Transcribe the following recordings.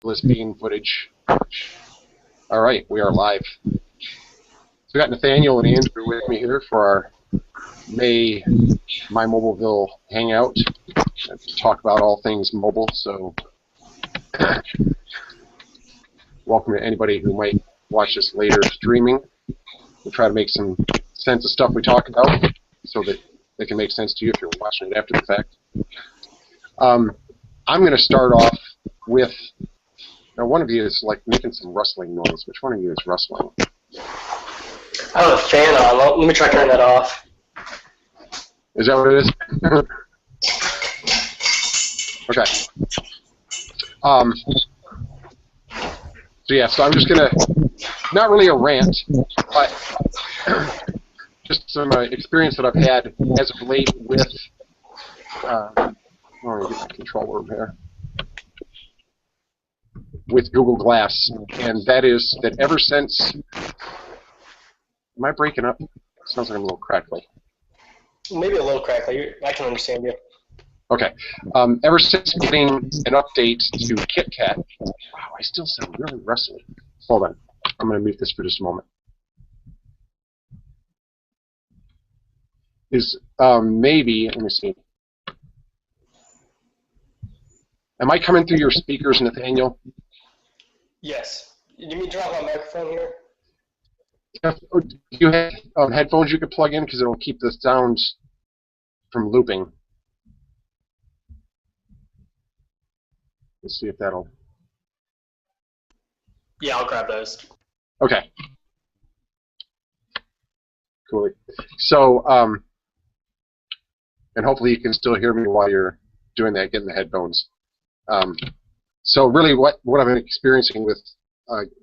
this being footage. All right, we are live. So we got Nathaniel and Andrew with me here for our May MyMobileVille hangout to talk about all things mobile. So welcome to anybody who might watch this later streaming. We'll try to make some sense of stuff we talk about so that it can make sense to you if you're watching it after the fact. I'm going to start off with, now one of you is like making some rustling noise. Which one of you is rustling? I have a fan on. Let me try turning that off. Is that what it is? Okay. So yeah, so I'm just going to, not really a rant, but just some experience that I've had as of late with, I'm going to get my control over here, with Google Glass, and that is that ever since, am I breaking up? It sounds like I'm a little crackly. Maybe a little crackly. I can understand you. Okay. Ever since getting an update to KitKat, wow, I still sound really rustly. Hold on. I'm going to mute this for just a moment. Is maybe, let me see. Am I coming through your speakers, Nathaniel? Yes. You mean turn off my microphone here? Do you have headphones you could plug in because it'll keep the sound from looping? Let's see if that'll. Yeah, I'll grab those. Okay. Cool. So, and hopefully you can still hear me while you're doing that, getting the headphones. So really what I've been experiencing with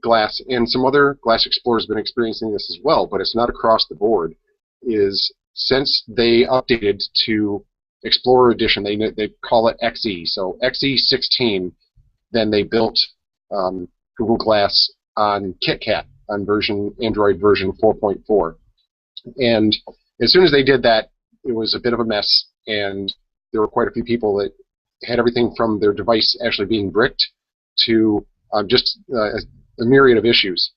Glass, and some other Glass Explorers have been experiencing this as well, but it's not across the board, is since they updated to Explorer Edition, they call it XE, so XE16, then they built Google Glass on KitKat, on Android version 4.4. And as soon as they did that, it was a bit of a mess, and there were quite a few people that had everything from their device actually being bricked to just a myriad of issues.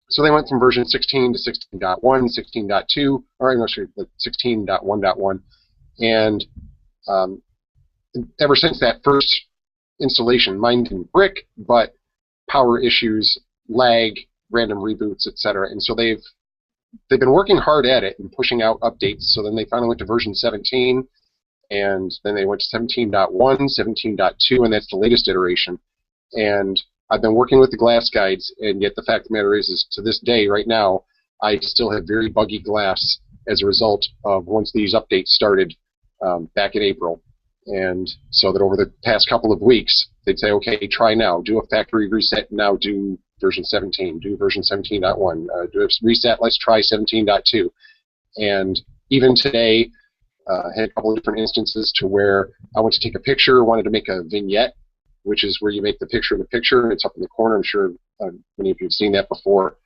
So they went from version 16 to 16.1, 16.2, or no, sorry, 16.1.1, and ever since that first installation, mine didn't brick, but power issues, lag, random reboots, etc. And so they've been working hard at it and pushing out updates. So then they finally went to version 17. And then they went to 17.1, 17.2, and that's the latest iteration. And I've been working with the Glass guides, and yet the fact of the matter is to this day, right now, I still have very buggy Glass as a result of once these updates started back in April. And so that over the past couple of weeks, they'd say, okay, try now, do a factory reset, now do version 17, do version 17.1, do a reset, let's try 17.2. And even today, had a couple of different instances to where I went to take a picture, wanted to make a vignette, which is where you make the picture in the picture, and it's up in the corner. I'm sure many of you have seen that before.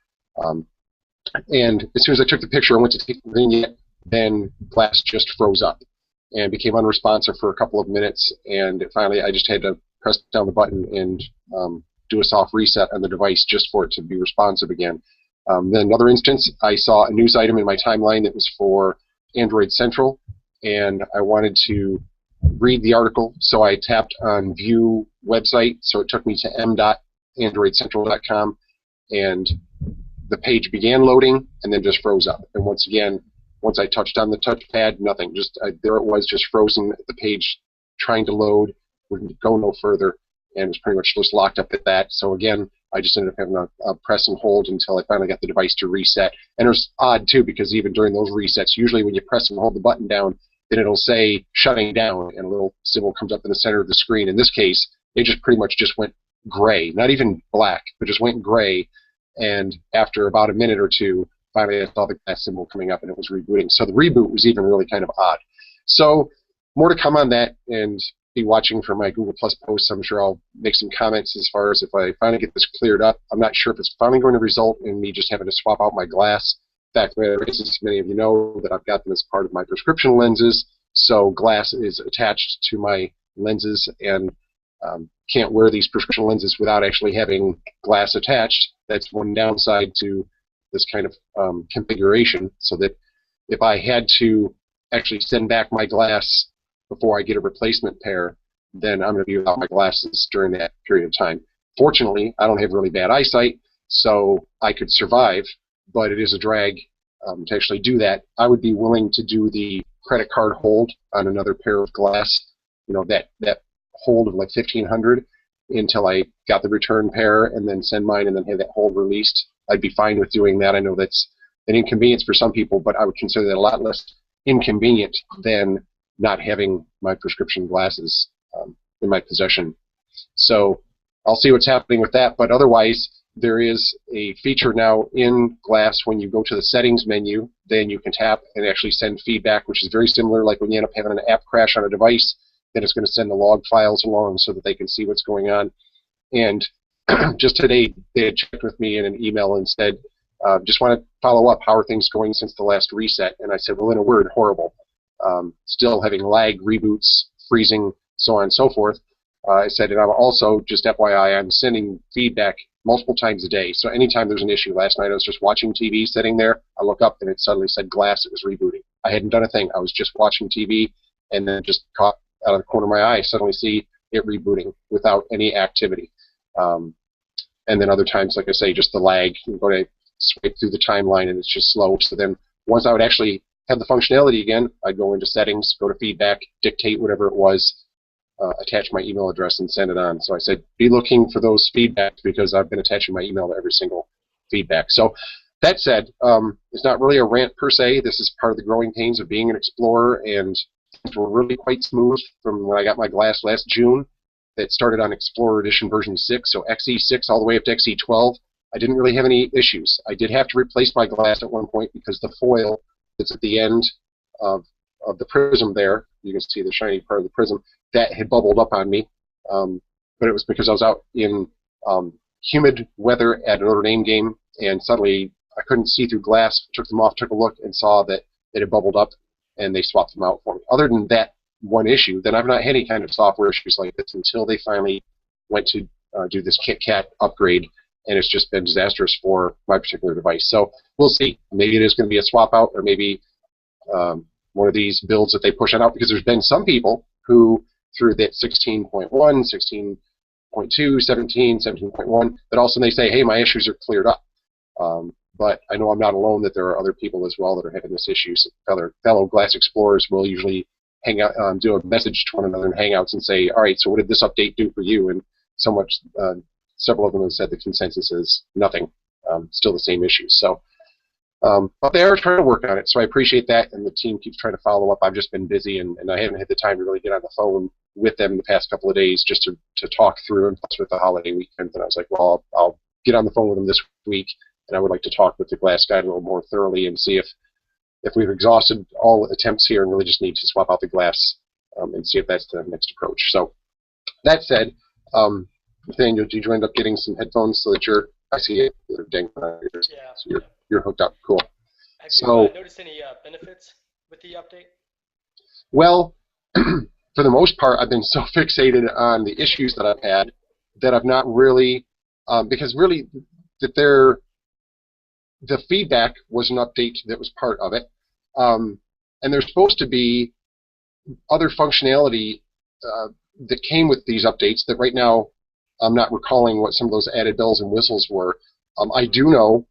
And as soon as I took the picture, I went to take the vignette, then Glass just froze up and became unresponsive for a couple of minutes, and finally I just had to press down the button and do a soft reset on the device just for it to be responsive again. Then another instance, I saw a news item in my timeline that was for Android Central, and I wanted to read the article, so I tapped on View Website, so it took me to m.androidcentral.com, and the page began loading, and then just froze up. And once again, once I touched on the touchpad, nothing. Just there it was, just frozen. The page trying to load, wouldn't go no further, and it was pretty much just locked up at that. So again, I just ended up having a press and hold until I finally got the device to reset. And it was odd, too, because even during those resets, usually when you press and hold the button down, then it'll say shutting down, and a little symbol comes up in the center of the screen. In this case, it just pretty much just went gray, not even black, but just went gray. And after about a minute or two, finally I saw the Glass symbol coming up, and it was rebooting. So the reboot was even really kind of odd. So more to come on that, and be watching for my Google Plus posts. I'm sure I'll make some comments as far as if I finally get this cleared up. I'm not sure if it's finally going to result in me just having to swap out my Glass. In fact, as many of you know, that I've got them as part of my prescription lenses, so Glass is attached to my lenses, and can't wear these prescription lenses without actually having glass attached. That's one downside to this kind of configuration, so that if I had to actually send back my glass before I get a replacement pair, then I'm going to be without my glasses during that period of time. Fortunately, I don't have really bad eyesight, so I could survive, but it is a drag to actually do that. I would be willing to do the credit card hold on another pair of glass, that hold of like $1,500 until I got the return pair, and then send mine and then have that hold released. I'd be fine with doing that. I know that's an inconvenience for some people, but I would consider that a lot less inconvenient than not having my prescription glasses in my possession. So I'll see what's happening with that, but otherwise there is a feature now in Glass when you go to the settings menu, then you can tap and actually send feedback, which is very similar, like when you end up having an app crash on a device, then it's going to send the log files along so that they can see what's going on. And just today they had checked with me in an email and said, just want to follow up, how are things going since the last reset? And I said, well, in a word, horrible. Still having lag, reboots, freezing, so on and so forth. I said, and I'm also, just FYI, I'm sending feedback multiple times a day. So anytime there's an issue, last night I was just watching TV, sitting there, I look up and it suddenly said Glass, it was rebooting. I hadn't done a thing. I was just watching TV, and then just caught out of the corner of my eye, suddenly see it rebooting without any activity. And then other times, like I say, just the lag, you go to swipe through the timeline and it's just slow. So then once I would actually have the functionality again, I'd go into settings, go to feedback, dictate whatever it was, attach my email address and send it on. So I said, be looking for those feedbacks, because I've been attaching my email to every single feedback. So that said, it's not really a rant per se. This is part of the growing pains of being an explorer, and things were really quite smooth from when I got my glass last June. That started on Explorer Edition version 6, so XE6 all the way up to XE12. I didn't really have any issues. I did have to replace my glass at one point because the foil that's at the end of the prism there, you can see the shiny part of the prism, that had bubbled up on me. But it was because I was out in humid weather at a Notre Dame game, and suddenly I couldn't see through glass, took them off, took a look, and saw that it had bubbled up, and they swapped them out for me. Other than that one issue, then I've not had any kind of software issues like this until they finally went to do this KitKat upgrade, and it's just been disastrous for my particular device. So we'll see. Maybe it is going to be a swap out, or maybe one of these builds that they push it out, because there's been some people who, through that 16.1, 16.2, 17, 17.1, that all of a sudden they say, hey, my issues are cleared up. But I know I'm not alone, that there are other people as well that are having this issue. So fellow Glass Explorers will usually hang out, do a message to one another in Hangouts and say, all right, so what did this update do for you? And several of them have said the consensus is nothing, still the same issues. So, but they are trying to work on it, so I appreciate that, and the team keeps trying to follow up. I've just been busy, and I haven't had the time to really get on the phone with them the past couple of days just to talk through, and plus with the holiday weekend. And I was like, well, I'll get on the phone with them this week, and I would like to talk with the Glass guy a little more thoroughly and see if we've exhausted all attempts here and really just need to swap out the glass, and see if that's the next approach. So that said, Nathaniel, did you end up getting some headphones so that I see it, they're dangling on yours, Yeah. so you're hooked up. Cool. Have you noticed any benefits with the update? Well, for the most part, I've been so fixated on the issues that I've had that I've not really, because really the feedback was an update that was part of it, and there's supposed to be other functionality that came with these updates that right now I'm not recalling what some of those added bells and whistles were. I do know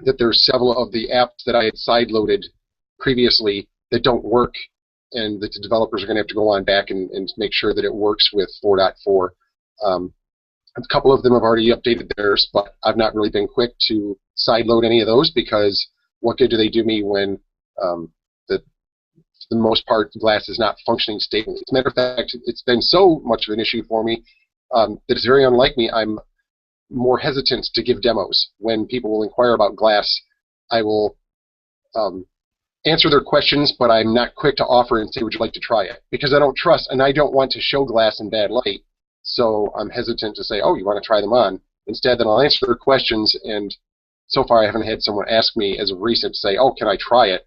that there's several of the apps that I had sideloaded previously that don't work, and that the developers are going to have to go on back and make sure that it works with 4.4. A couple of them have already updated theirs, but I've not really been quick to sideload any of those, because what good do they do me when for the most part, Glass is not functioning stably. As a matter of fact, it's been so much of an issue for me that it's very unlike me. I'm more hesitant to give demos. When people will inquire about Glass, I will answer their questions, but I'm not quick to offer and say, would you like to try it? Because I don't trust, and I don't want to show Glass in bad light, so I'm hesitant to say, oh, you want to try them on? Instead, then I'll answer their questions, and so far I haven't had someone ask me as of recent to say, oh, can I try it?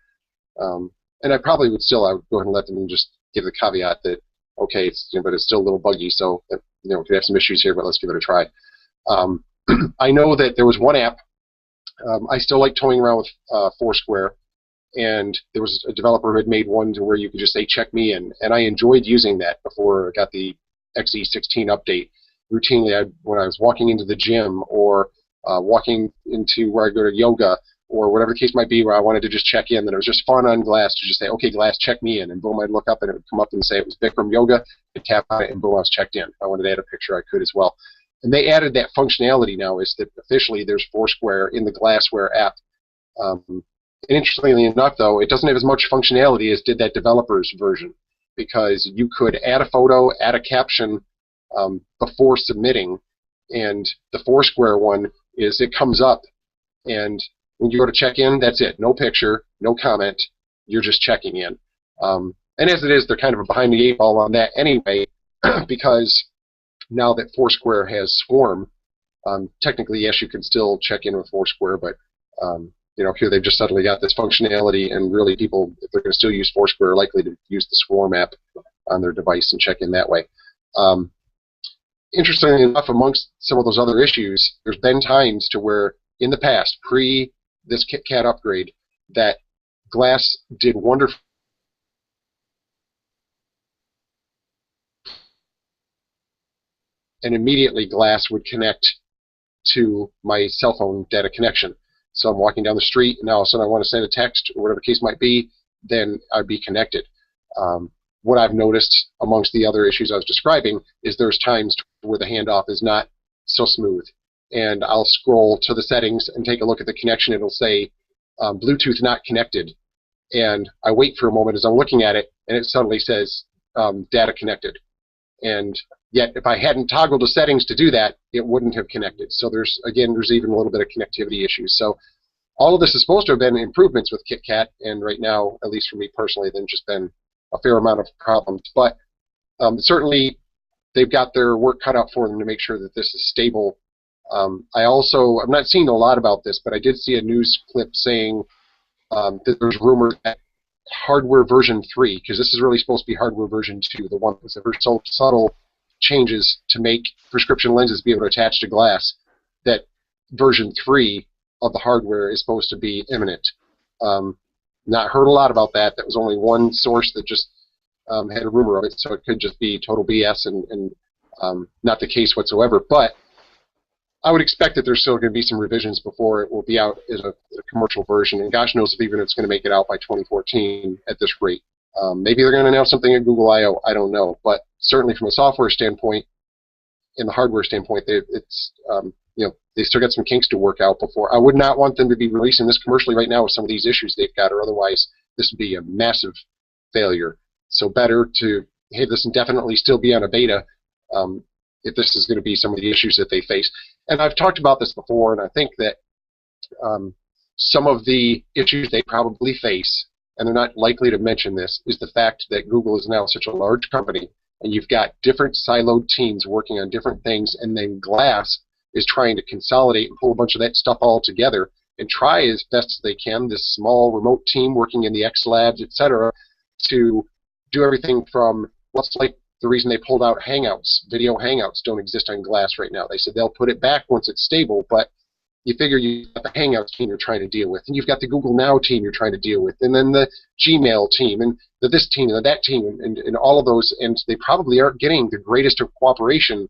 And I probably would still, I would go ahead and let them just give the caveat that, okay, but it's still a little buggy, so we could have some issues here, but let's give it a try. I know that there was one app. I still like toying around with Foursquare, and there was a developer who had made one to where you could just say check me in, and I enjoyed using that before I got the XE16 update. Routinely, when I was walking into the gym or walking into where I go to yoga or whatever the case might be, where I wanted to just check in, then it was just fun on Glass to just say, okay, Glass, check me in, and boom, I'd look up and it would come up and say it was Bikram Yoga. I'd tap on it, and boom, I was checked in. If I wanted to add a picture, I could as well. And they added that functionality now, is that officially there's Foursquare in the Glassware app. And interestingly enough, though, it doesn't have as much functionality as did that developer's version, because you could add a photo, add a caption before submitting, and the Foursquare one is it comes up, and when you go to check in, that's it. No picture, no comment, you're just checking in. And as it is, they're kind of behind the eight ball on that anyway, because now that Foursquare has Swarm, technically, yes, you can still check in with Foursquare, but here they've just suddenly got this functionality, and really people, if they're going to still use Foursquare, are likely to use the Swarm app on their device and check in that way. Interestingly enough, amongst some of those other issues, there's been times to where, in the past, pre this KitKat upgrade, that Glass did wonderful. And immediately Glass would connect to my cell phone data connection. So I'm walking down the street, and now all of a sudden I want to send a text, or whatever the case might be, then I'd be connected. What I've noticed amongst the other issues I was describing is there's times where the handoff is not so smooth. And I'll scroll to the settings and take a look at the connection. It'll say Bluetooth not connected. And I wait for a moment as I'm looking at it, and it suddenly says data connected. And yet, if I hadn't toggled the settings to do that, it wouldn't have connected. So there's even a little bit of connectivity issues. So all of this is supposed to have been improvements with KitKat, and right now, at least for me personally, there's just been a fair amount of problems. But certainly, they've got their work cut out for them to make sure that this is stable. I'm not seeing a lot about this, but I did see a news clip saying that there's rumors that hardware version 3, because this is really supposed to be hardware version 2, the one with the very subtle changes to make prescription lenses be able to attach to glass, that version 3 of the hardware is supposed to be imminent. Not heard a lot about that. That was only one source that just had a rumor of it, so it could just be total BS and not the case whatsoever. But I would expect that there's still going to be some revisions before it will be out as a commercial version, and gosh knows if even it's going to make it out by 2014 at this rate. Maybe they're going to announce something at Google I/O. I don't know, but certainly from a software standpoint and the hardware standpoint, they still got some kinks to work out before. I would not want them to be releasing this commercially right now with some of these issues they've got, or otherwise this would be a massive failure. So better to have this indefinitely still be on a beta if this is going to be some of the issues that they face. And I've talked about this before, and I think that some of the issues they probably face, and they're not likely to mention this, is the fact that Google is now such a large company, and you've got different siloed teams working on different things, and then Glass is trying to consolidate and pull a bunch of that stuff all together and try as best as they can, this small remote team working in the X Labs, etc., to do everything from what's like the reason they pulled out Hangouts. Video Hangouts don't exist on Glass right now. They said they'll put it back once it's stable, but you figure you've got the Hangouts team you're trying to deal with, and you've got the Google Now team you're trying to deal with, and then the Gmail team, and this team, and that team, and all of those, and they probably aren't getting the greatest of cooperation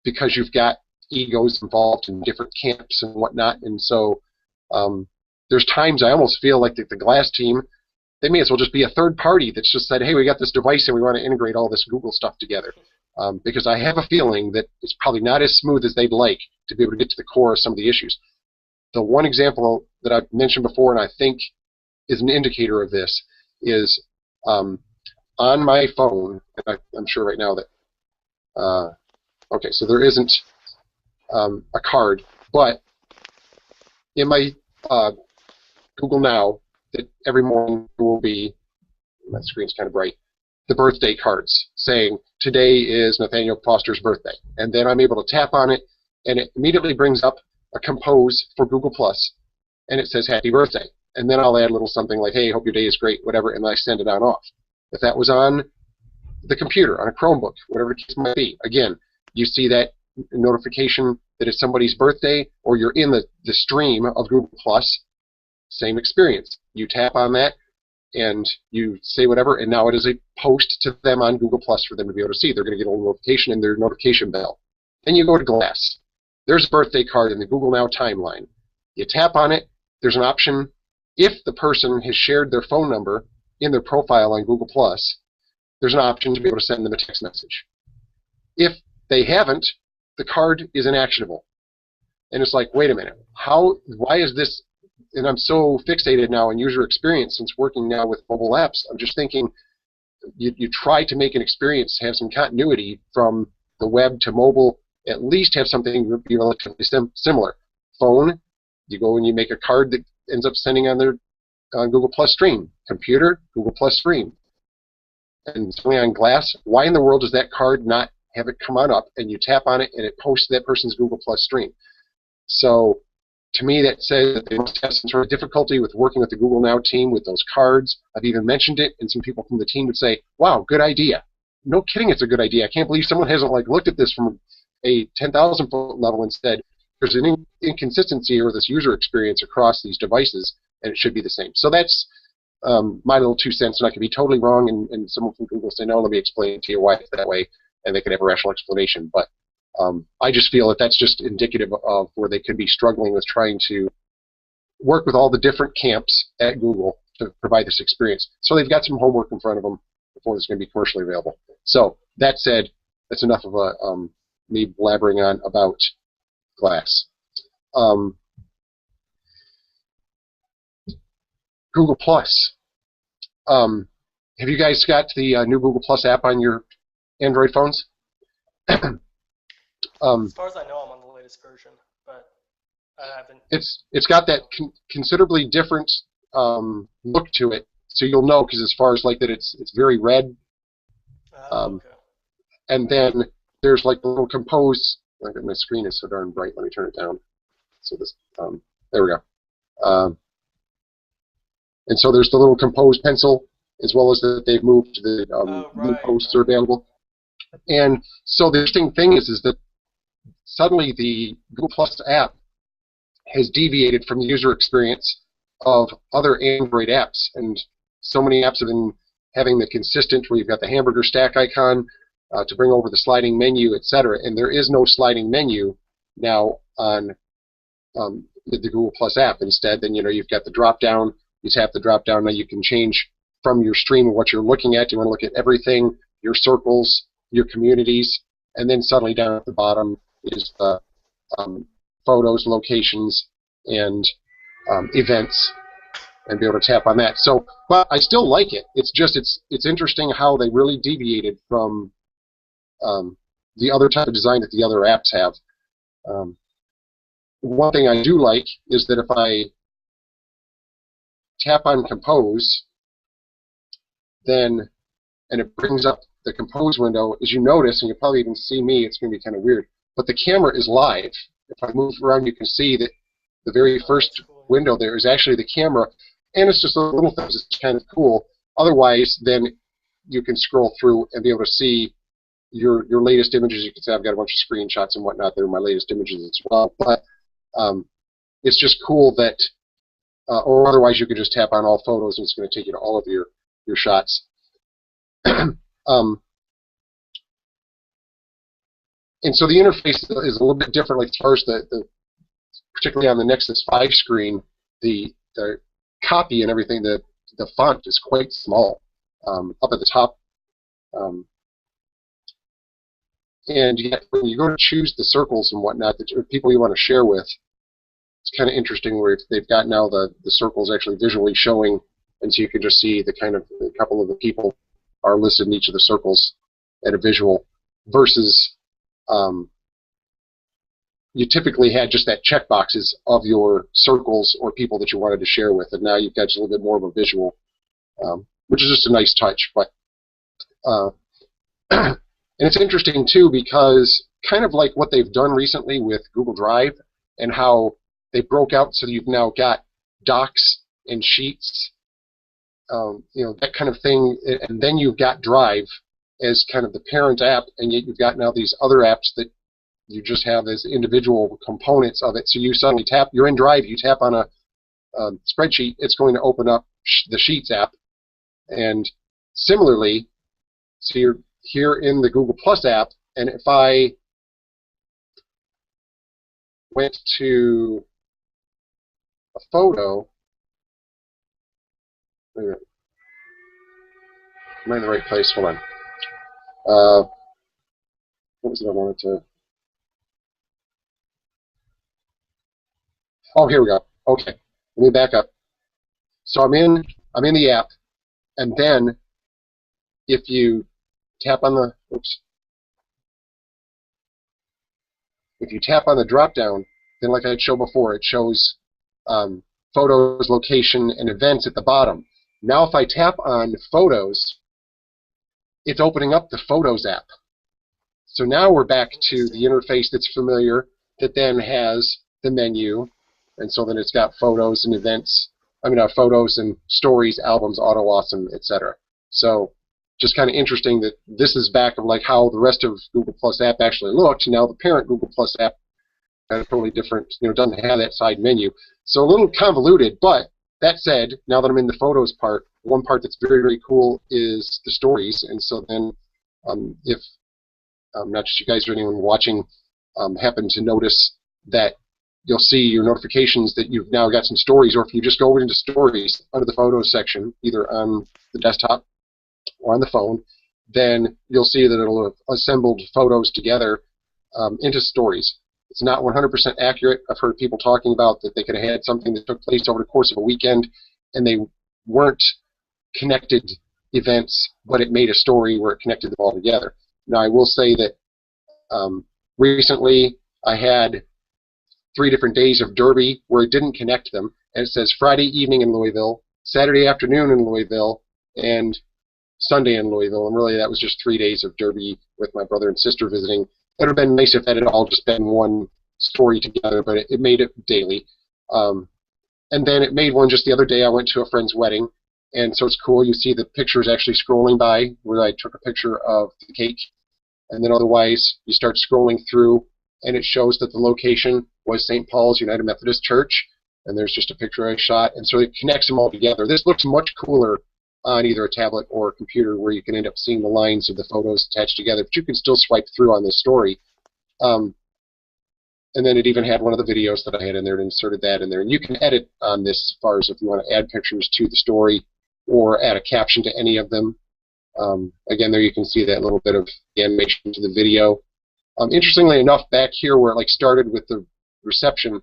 because you've got egos involved in different camps and whatnot, and so there's times I almost feel like the Glass team, they may as well just be a third party that's just said, hey, we got this device and we want to integrate all this Google stuff together. Because I have a feeling that it's probably not as smooth as they'd like to be able to get to the core of some of the issues. The one example that I've mentioned before, and I think is an indicator of this, is on my phone, and I'm sure right now that, okay, so there isn't a card, but in my Google Now, that every morning will be, my screen's kind of bright, the birthday cards saying today is Nathaniel Foster's birthday, and then I'm able to tap on it and it immediately brings up a compose for Google Plus, and it says happy birthday, and then I'll add a little something like, hey, hope your day is great, whatever, and I send it on off. If that was on the computer, on a Chromebook, whatever the case might be, again, you see that notification that it's somebody's birthday, or you're in the stream of Google Plus, same experience. You tap on that, and you say whatever, and now it is a post to them on Google Plus for them to be able to see. They're going to get a little notification in their notification bell. Then you go to Glass. There's a birthday card in the Google Now timeline. You tap on it. There's an option, if the person has shared their phone number in their profile on Google Plus, there's an option to be able to send them a text message. If they haven't, the card is inactionable. And it's like, wait a minute, why is this? And I'm so fixated now on user experience since working now with mobile apps. I'm just thinking, you try to make an experience have some continuity from the web to mobile, at least have something be relatively similar. Phone, you go and you make a card that ends up sending on Google Plus Stream. Computer, Google Plus Stream. And something on Glass, why in the world does that card not have it come on up and you tap on it and it posts to that person's Google Plus Stream? So to me, that says that they must have some sort of difficulty with working with the Google Now team with those cards. I've even mentioned it, and some people from the team would say, wow, good idea. No kidding, it's a good idea. I can't believe someone hasn't looked at this from a 10,000-foot level and said, there's an inconsistency or this user experience across these devices, and it should be the same. So that's my little 2 cents, and I could be totally wrong, and someone from Google say, no, let me explain to you why it's that way, and they could have a rational explanation. But I just feel that that's just indicative of where they could be struggling with trying to work with all the different camps at Google to provide this experience. So they've got some homework in front of them before it's going to be commercially available. So that said, that's enough of me blabbering on about Glass. Google Plus. Have you guys got the new Google Plus app on your Android phones? As far as I know, I'm on the latest version, but I haven't. It's got that considerably different look to it, so you'll know, because as far as that, it's very red. Okay. And then there's a little compose. My screen is so darn bright. Let me turn it down. So this, there we go. And so there's the little compose pencil, as well as that they've moved the new posts are available. And so the interesting thing is that suddenly the Google Plus app has deviated from the user experience of other Android apps, and so many apps have been having the consistent where you've got the hamburger stack icon to bring over the sliding menu, etc. And there is no sliding menu now on the Google Plus app. Instead, then you've got the drop down. You tap the drop down. Now you can change from your stream what you're looking at. You want to look at everything, your circles, your communities, and then suddenly down at the bottom is the photos, locations, and events, and be able to tap on that. So, but I still like it. It's just it's interesting how they really deviated from the other type of design that the other apps have. One thing I do like is that if I tap on Compose, then and it brings up the Compose window, as you notice, and you'll probably even see me, it's going to be kind of weird, but the camera is live. If I move around, you can see that the very first window there is actually the camera, and it's just a little things. It's kind of cool. Otherwise, then you can scroll through and be able to see your latest images. You can see I've got a bunch of screenshots and whatnot. They're my latest images as well. But it's just cool that, or otherwise you could just tap on all photos and it's going to take you to all of your shots. And so the interface is a little bit different. Like as far as particularly on the Nexus 5 screen, the copy and everything, the font is quite small up at the top. And yet when you go to choose the circles and whatnot, the people you want to share with, it's kind of interesting where they've got now the circles actually visually showing, and so you can just see a couple of the people are listed in each of the circles at a visual, versus you typically had just that check boxes of your circles or people that you wanted to share with, and now you've got just a little bit more of a visual, which is just a nice touch. But and it's interesting too, because kind of like what they've done recently with Google Drive and how they broke out so you've now got docs and sheets, that kind of thing, and then you've got Drive as kind of the parent app, and yet you've got now these other apps that you just have as individual components of it. So you suddenly tap, you're in Drive, you tap on a spreadsheet, it's going to open up the Sheets app. And similarly, so you're here in the Google Plus app, and if I went to a photo, wait a minute. Am I in the right place? Hold on. What was it I wanted to... Oh, here we go. Okay, let me back up. So I'm in the app, and then if you tap on the if you tap on the drop down, then like I showed before, it shows photos, location, and events at the bottom. Now if I tap on photos, it's opening up the Photos app. So now we're back to the interface that's familiar, that then has the menu, and so then it's got photos and events, photos and stories, albums, auto awesome, etc. So just kind of interesting that this is back of like how the rest of Google Plus app actually looked. Now the parent Google Plus app got a totally different, doesn't have that side menu. So a little convoluted, but that said, now that I'm in the photos part, one part that's very, very cool is the stories. And so then if not just you guys or anyone watching happen to notice that, you'll see your notifications that you've now got some stories, or if you just go into stories under the photos section, either on the desktop or on the phone, then you'll see that it'll have assembled photos together into stories. It's not 100% accurate. I've heard people talking about that they could have had something that took place over the course of a weekend, and they weren't connected events, but it made a story where it connected them all together. Now, I will say that recently I had 3 different days of Derby where it didn't connect them, and it says Friday evening in Louisville, Saturday afternoon in Louisville, and Sunday in Louisville, and really that was just 3 days of Derby with my brother and sister visiting. It would have been nice if that had all just been one story together, but it made it daily. And then it made one just the other day. I went to a friend's wedding, and so it's cool. You see the pictures actually scrolling by where I took a picture of the cake, and then otherwise you start scrolling through, and it shows that the location was St. Paul's United Methodist Church, and there's just a picture I shot, and so it connects them all together. This looks much cooler on either a tablet or a computer, where you can end up seeing the lines of the photos attached together, but you can still swipe through on this story. And then it even had one of the videos that I had in there and inserted that in there. And you can edit on this as far as if you want to add pictures to the story or add a caption to any of them. Again, there you can see that little bit of the animation to the video. Interestingly enough, back here where it started with the reception,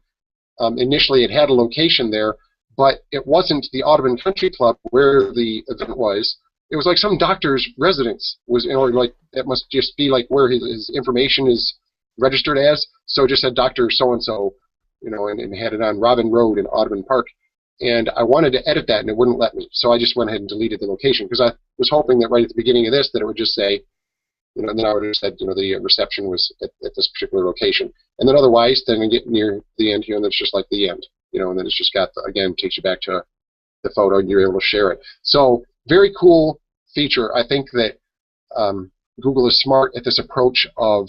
initially it had a location there, but it wasn't the Audubon Country Club where the event was. It was like some doctor's residence was, or like it must just be like where his information is registered as. So it just said Dr. So-and-so, and had it on Robin Road in Audubon Park. And I wanted to edit that, and it wouldn't let me. So I just went ahead and deleted the location, because I was hoping that right at the beginning of this that it would just say, and then I would have said, the reception was at this particular location. And then otherwise, then we get near the end here, and it's just like the end, and then it's just got, again, takes you back to the photo, and you're able to share it. So very cool feature. I think that Google is smart at this approach of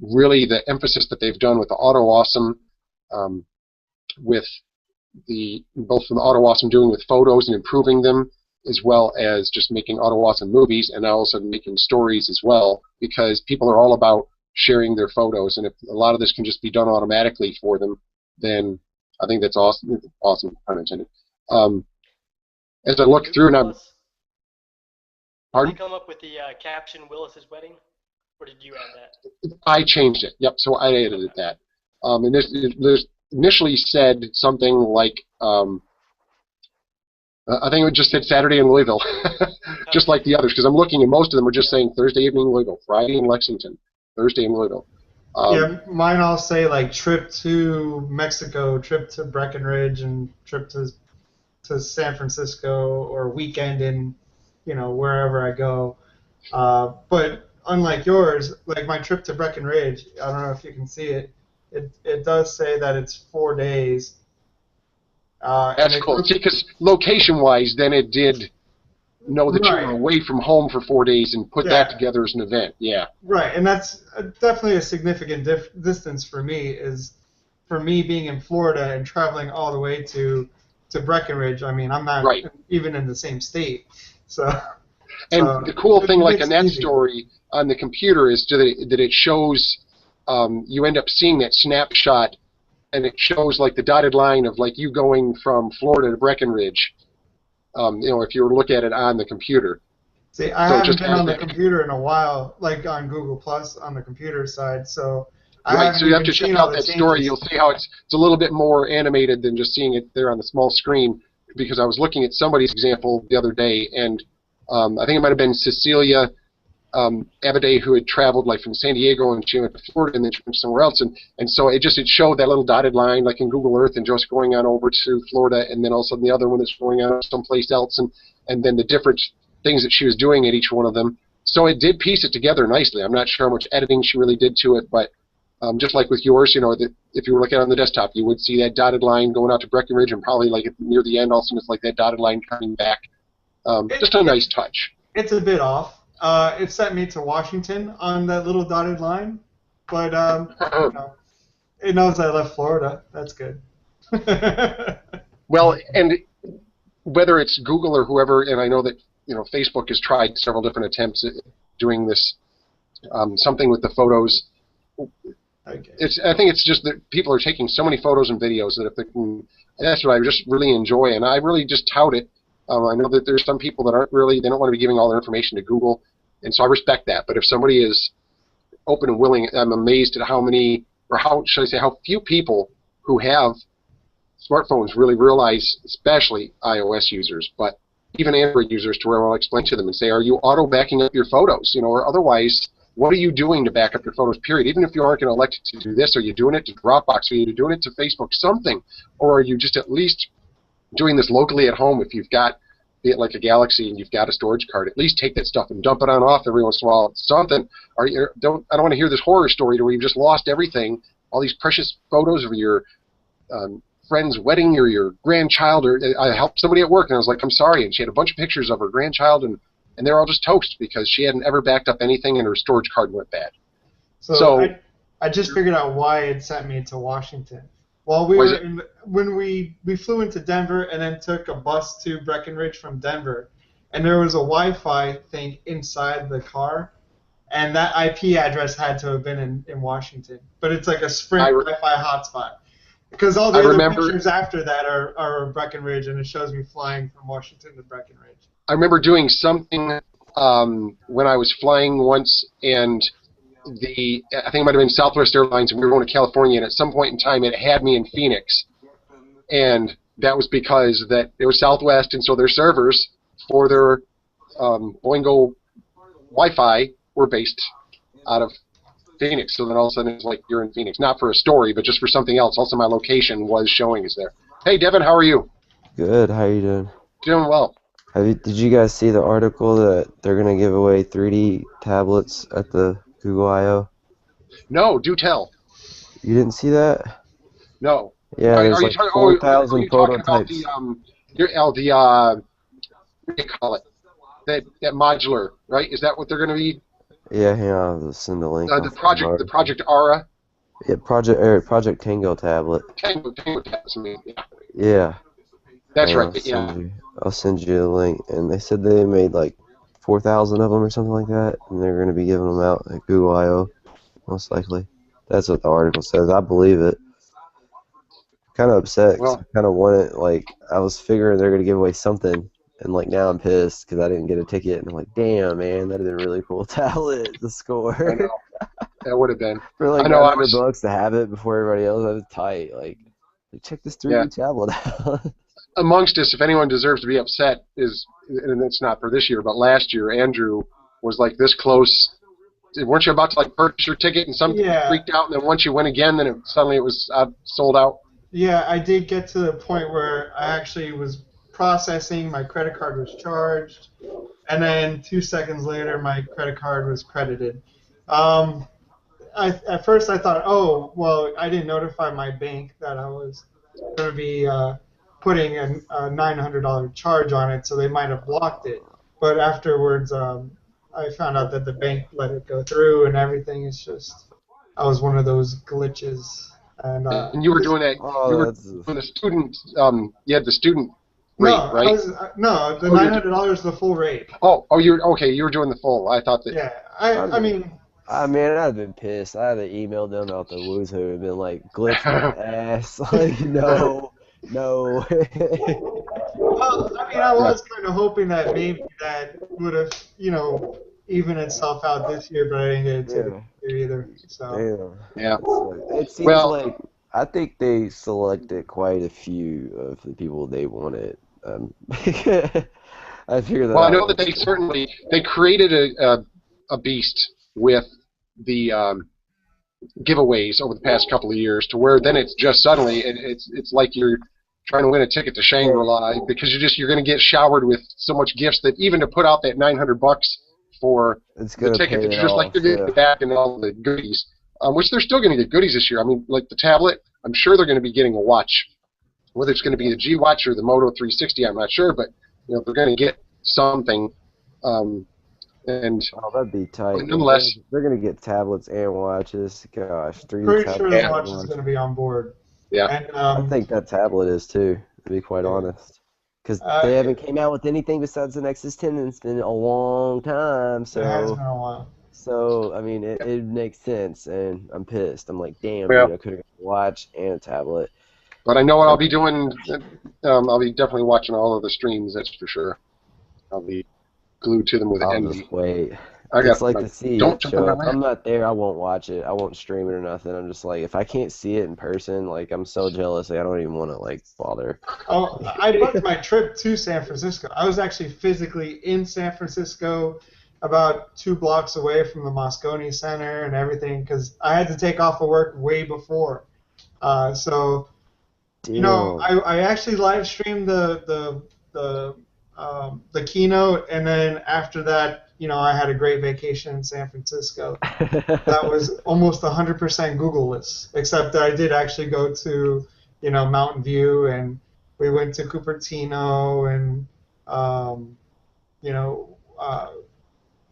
really the emphasis that they've done with the Auto Awesome, with both from the Auto Awesome doing with photos and improving them, as well as just making Auto Awesome movies, and now also making stories as well, because people are all about sharing their photos, and if a lot of this can just be done automatically for them, then I think that's awesome. Awesome, pun intended. As I look through, and I'm... Pardon? Did you come up with the caption, Willis's wedding, or did you add that? I changed it. Yep, so I edited that. And this initially said something like, I think it just said Saturday in Louisville, just like the others, because I'm looking, and most of them are just saying Thursday evening in Louisville, Friday in Lexington, Thursday in Louisville. Yeah, mine all say like trip to Mexico, trip to Breckenridge, and trip to San Francisco, or weekend in, wherever I go. But unlike yours, like my trip to Breckenridge, I don't know if you can see it. It does say that it's 4 days. That's cool. See, because location-wise, then it did know that you were Right. away from home for 4 days and put that Yeah. together as an event. Yeah. Right, and that's definitely a significant distance for me. Is for me being in Florida and traveling all the way to Breckenridge. I mean, I'm not Right. even in the same state, so And so the cool it thing, like makes on it that easy. story on the computer, is that it shows you end up seeing that snapshot, and it shows like the dotted line of like you going from Florida to Breckenridge. If you were to look at it on the computer, See, I so it haven't just been has on the that. computer in a while, like on Google Plus on the computer side, so I Right, haven't so you have even to check seen all out the that story. changes. You'll see how it's a little bit more animated than just seeing it there on the small screen. Because I was looking at somebody's example the other day, and I think it might have been Cecilia Abade, who had traveled like from San Diego, and she went to Florida and then she went somewhere else, and so it showed that little dotted line like in Google Earth, and just going on over to Florida, and then all of a sudden the other one is going on someplace else, and then the different things that she was doing at each one of them. So it did piece it together nicely. I'm not sure how much editing she really did to it, but just like with yours, that if you were looking on the desktop, you would see that dotted line going out to Breckenridge, and probably like near the end, also it's like that dotted line coming back. It, Just a nice it's touch. it's a bit off. It sent me to Washington on that little dotted line, but it knows I left Florida. That's good. Well, and whether it's Google or whoever, and I know that Facebook has tried several different attempts at doing this, something with the photos. Okay. I think it's just that people are taking so many photos and videos that if they can, and that's what I just really enjoy, and I really just tout it. I know that there's some people that they don't want to be giving all their information to Google, and so I respect that. But if somebody is open and willing, I'm amazed at how many, or how should I say, how few people who have smartphones really realize, especially iOS users, but even Android users, to where I'll explain to them and say, are you auto backing up your photos? Or otherwise, what are you doing to back up your photos, period? Even if you aren't going to elect to do this, are you doing it to Dropbox? Are you doing it to Facebook? Something. Or are you just at least doing this locally at home? If you've got, be it like a Galaxy and you've got a storage card, at least take that stuff and dump it on off every once in a while. Something. I don't want to hear this horror story where you've just lost everything, all these precious photos of your friend's wedding or your grandchild. Or I helped somebody at work, and I was like, I'm sorry, and she had a bunch of pictures of her grandchild, and they're all just toast because she hadn't ever backed up anything, and her storage card went bad. So So, I just figured out why it sent me to Washington. While was it? when we flew into Denver and then took a bus to Breckenridge from Denver, and there was a Wi-Fi thing inside the car, and that IP address had to have been in Washington, but it's like a Sprint Wi-Fi hotspot. Because all I the other remember. pictures after that are Breckenridge, and it shows me flying from Washington to Breckenridge. I remember doing something when I was flying once, and I think it might have been Southwest Airlines, and we were going to California, and at some point in time, it had me in Phoenix, and that was because that it was Southwest, and so their servers for their Boingo Wi-Fi were based out of Phoenix. So then all of a sudden it's like you're in Phoenix, not for a story, but just for something else. Also, my location was showing us there. Hey, Devin, how are you? Good. How you doing? Doing well. Did you guys see the article that they're gonna give away 3D tablets at the Google I/O? No, do tell. You didn't see that? No. Yeah, Are there's you like talking? Are 4,000 you talking about the prototypes. what do you call it? That modular, right? Is that what they're going to be? Yeah, hang on, I'll send the link. I'll The find the project article. Aura. Yeah, Project Tango tablet. Tango tablets, I mean, yeah. Yeah. That's right. I'll Yeah. send you the link. And they said they made like 4,000 of them or something like that, and they're gonna be giving them out at Google I/O, most likely. That's what the article says. I believe it. Kind of upset because I Well, kind of wanted, like, I was figuring they're gonna give away something, and like now I'm pissed because I didn't get a ticket, and I'm like, damn man, that'd have been a really cool tablet to I score. know that would have been. For like I know. I 900 was. bucks to have it before everybody else. That was tight. Like check this Yeah. 3D tablet out. Amongst us, if anyone deserves to be upset, and it's not for this year, but last year, Andrew was like this close. Weren't you about to like purchase your ticket, and some Yeah, freaked out, and then once you went again, then suddenly it was sold out? yeah, I did get to the point where I actually was processing, my credit card was charged, and then 2 seconds later, my credit card was credited. Um, at first, I thought, oh, well, I didn't notify my bank that I was going to be putting a $900 charge on it, so they might have blocked it. but afterwards, I found out that the bank let it go through and everything. It's just I was one of those glitches, and And you were doing that. You Oh, were that's doing the student. You had the student no, rate, right? no, the Oh, $900 the full rate. Oh, you're okay. You were doing the full. I thought that. Yeah, I I mean. I mean, I'd have been pissed. I'd have emailed them out the woohoo and been like, glitch my ass. Like, no, no. Well, I mean, I Yeah. was kind of hoping that maybe that would have, even itself out this year, but I didn't get it to Yeah, the year either. So, damn. Yeah. It seems Well, like I think they selected quite a few of the people they wanted. I figured that well, I out know that once. they created a beast with the giveaways over the past couple of years, to where then it's just suddenly it's like you're trying to win a ticket to Shangri-La, because you're going to get showered with so much gifts that even to put out that $900 for It's the gonna ticket, pay it's it just like off. you're going to Yeah. get back and all the goodies, which they're still going to get goodies this year. I mean, like the tablet, I'm sure they're going to be getting a watch. Whether it's going to be the G Watch or the Moto 360, I'm not sure, but they're going to get something. And Oh, that'd be tight. nonetheless, They're gonna get tablets and watches. Gosh, three pretty sure tablets the yeah, and watch is watch. going to be on board. yeah. And I think that tablet is too, to be quite yeah. honest. Because uh, they it, haven't came out with anything besides the Nexus 10, and it's been a long time. it has So, been a while. I mean, it makes sense, and I'm pissed. I'm like, damn, dude, Well, I could have got a watch and a tablet. but I know what I'll So, be doing. I'll be definitely watching all of the streams, that's for sure. I'll be glued to them with I'll envy. just wait. I It's got like like, to see don't it jump on show my up. lap. I'm not there. I won't watch it. I won't stream it or nothing. I'm just like, if I can't see it in person, like I'm so jealous. Like, I don't even want to like bother. Oh, I booked my trip to San Francisco. I was actually physically in San Francisco, about 2 blocks away from the Moscone Center and everything, because I had to take off of work way before. So, Damn. I actually live streamed the keynote, and then after that, I had a great vacation in San Francisco. That was almost 100% Google-less, except that I did actually go to, Mountain View, and we went to Cupertino, and you know,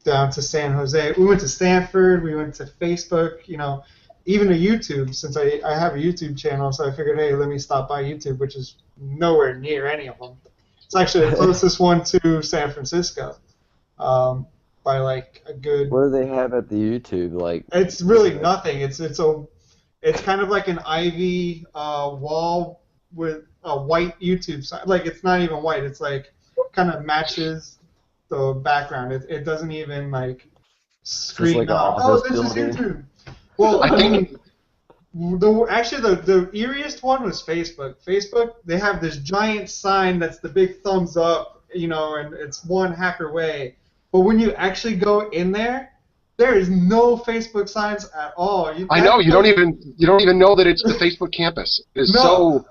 down to San Jose. We went to Stanford. We went to Facebook. Even to YouTube, since I have a YouTube channel, so I figured, hey, let me stop by YouTube, which is nowhere near any of them. It's actually the closest one to San Francisco, by like a good. What do they have at the YouTube? Like, It's really nothing. It's kind of like an ivy wall with a white YouTube sign. Like, it's not even white. It's like kind of matches the background. It doesn't even like just scream like an out, oh, office this is building. YouTube. Well, I I think mean, the eeriest one was Facebook. Facebook, they have this giant sign that's the big thumbs up, and it's one hacker away. But when you actually go in there, there is no Facebook signs at all. I know you don't even know that it's the Facebook campus. It's No. so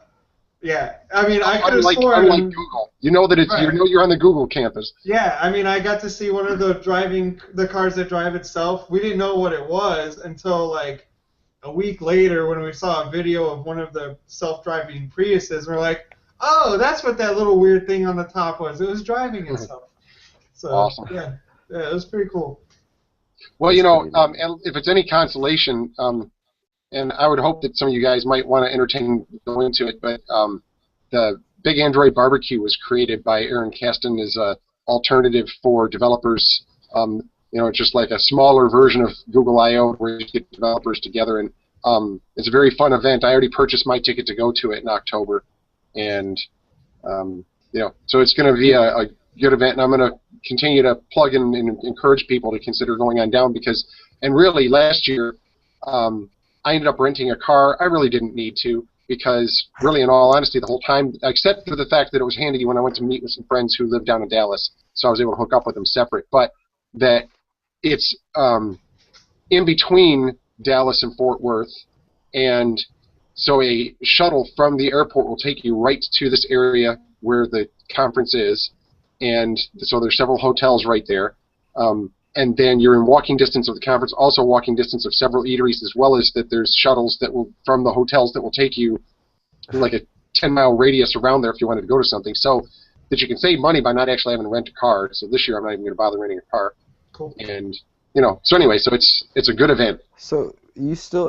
Yeah, I mean, I could have unlike sworn. Google. You know that it's Right. you're on the Google campus. Yeah, I mean, I got to see one of the cars that drive itself. We didn't know what it was until like a week later when we saw a video of one of the self-driving Priuses. We're like, oh, that's what that little weird thing on the top was. It was driving itself. So Awesome. yeah, it was pretty cool. Well, That's pretty neat. and if it's any consolation, and I would hope that some of you guys might want to entertain going to it, but the Big Android Barbecue was created by Aaron Kasten as a alternative for developers. It's just like a smaller version of Google I/O where you get developers together, and it's a very fun event. I already purchased my ticket to go to it in October, and so it's going to be a good event, and I'm going to continue to plug in and encourage people to consider going on down and really last year I ended up renting a car. I really didn't need to, because really, in all honesty, the whole time, except for the fact that it was handy when I went to meet with some friends who lived down in Dallas, so I was able to hook up with them separate, but that it's in between Dallas and Fort Worth, and so a shuttle from the airport will take you right to this area where the conference is, and so there's several hotels right there, and then you're in walking distance of the conference, also walking distance of several eateries, as well as that there's shuttles that will from the hotels that will take you like a 10-mile radius around there if you wanted to go to something. So that you can save money by not actually having to rent a car. So this year I'm not even going to bother renting a car. Cool. And so anyway, so it's a good event. So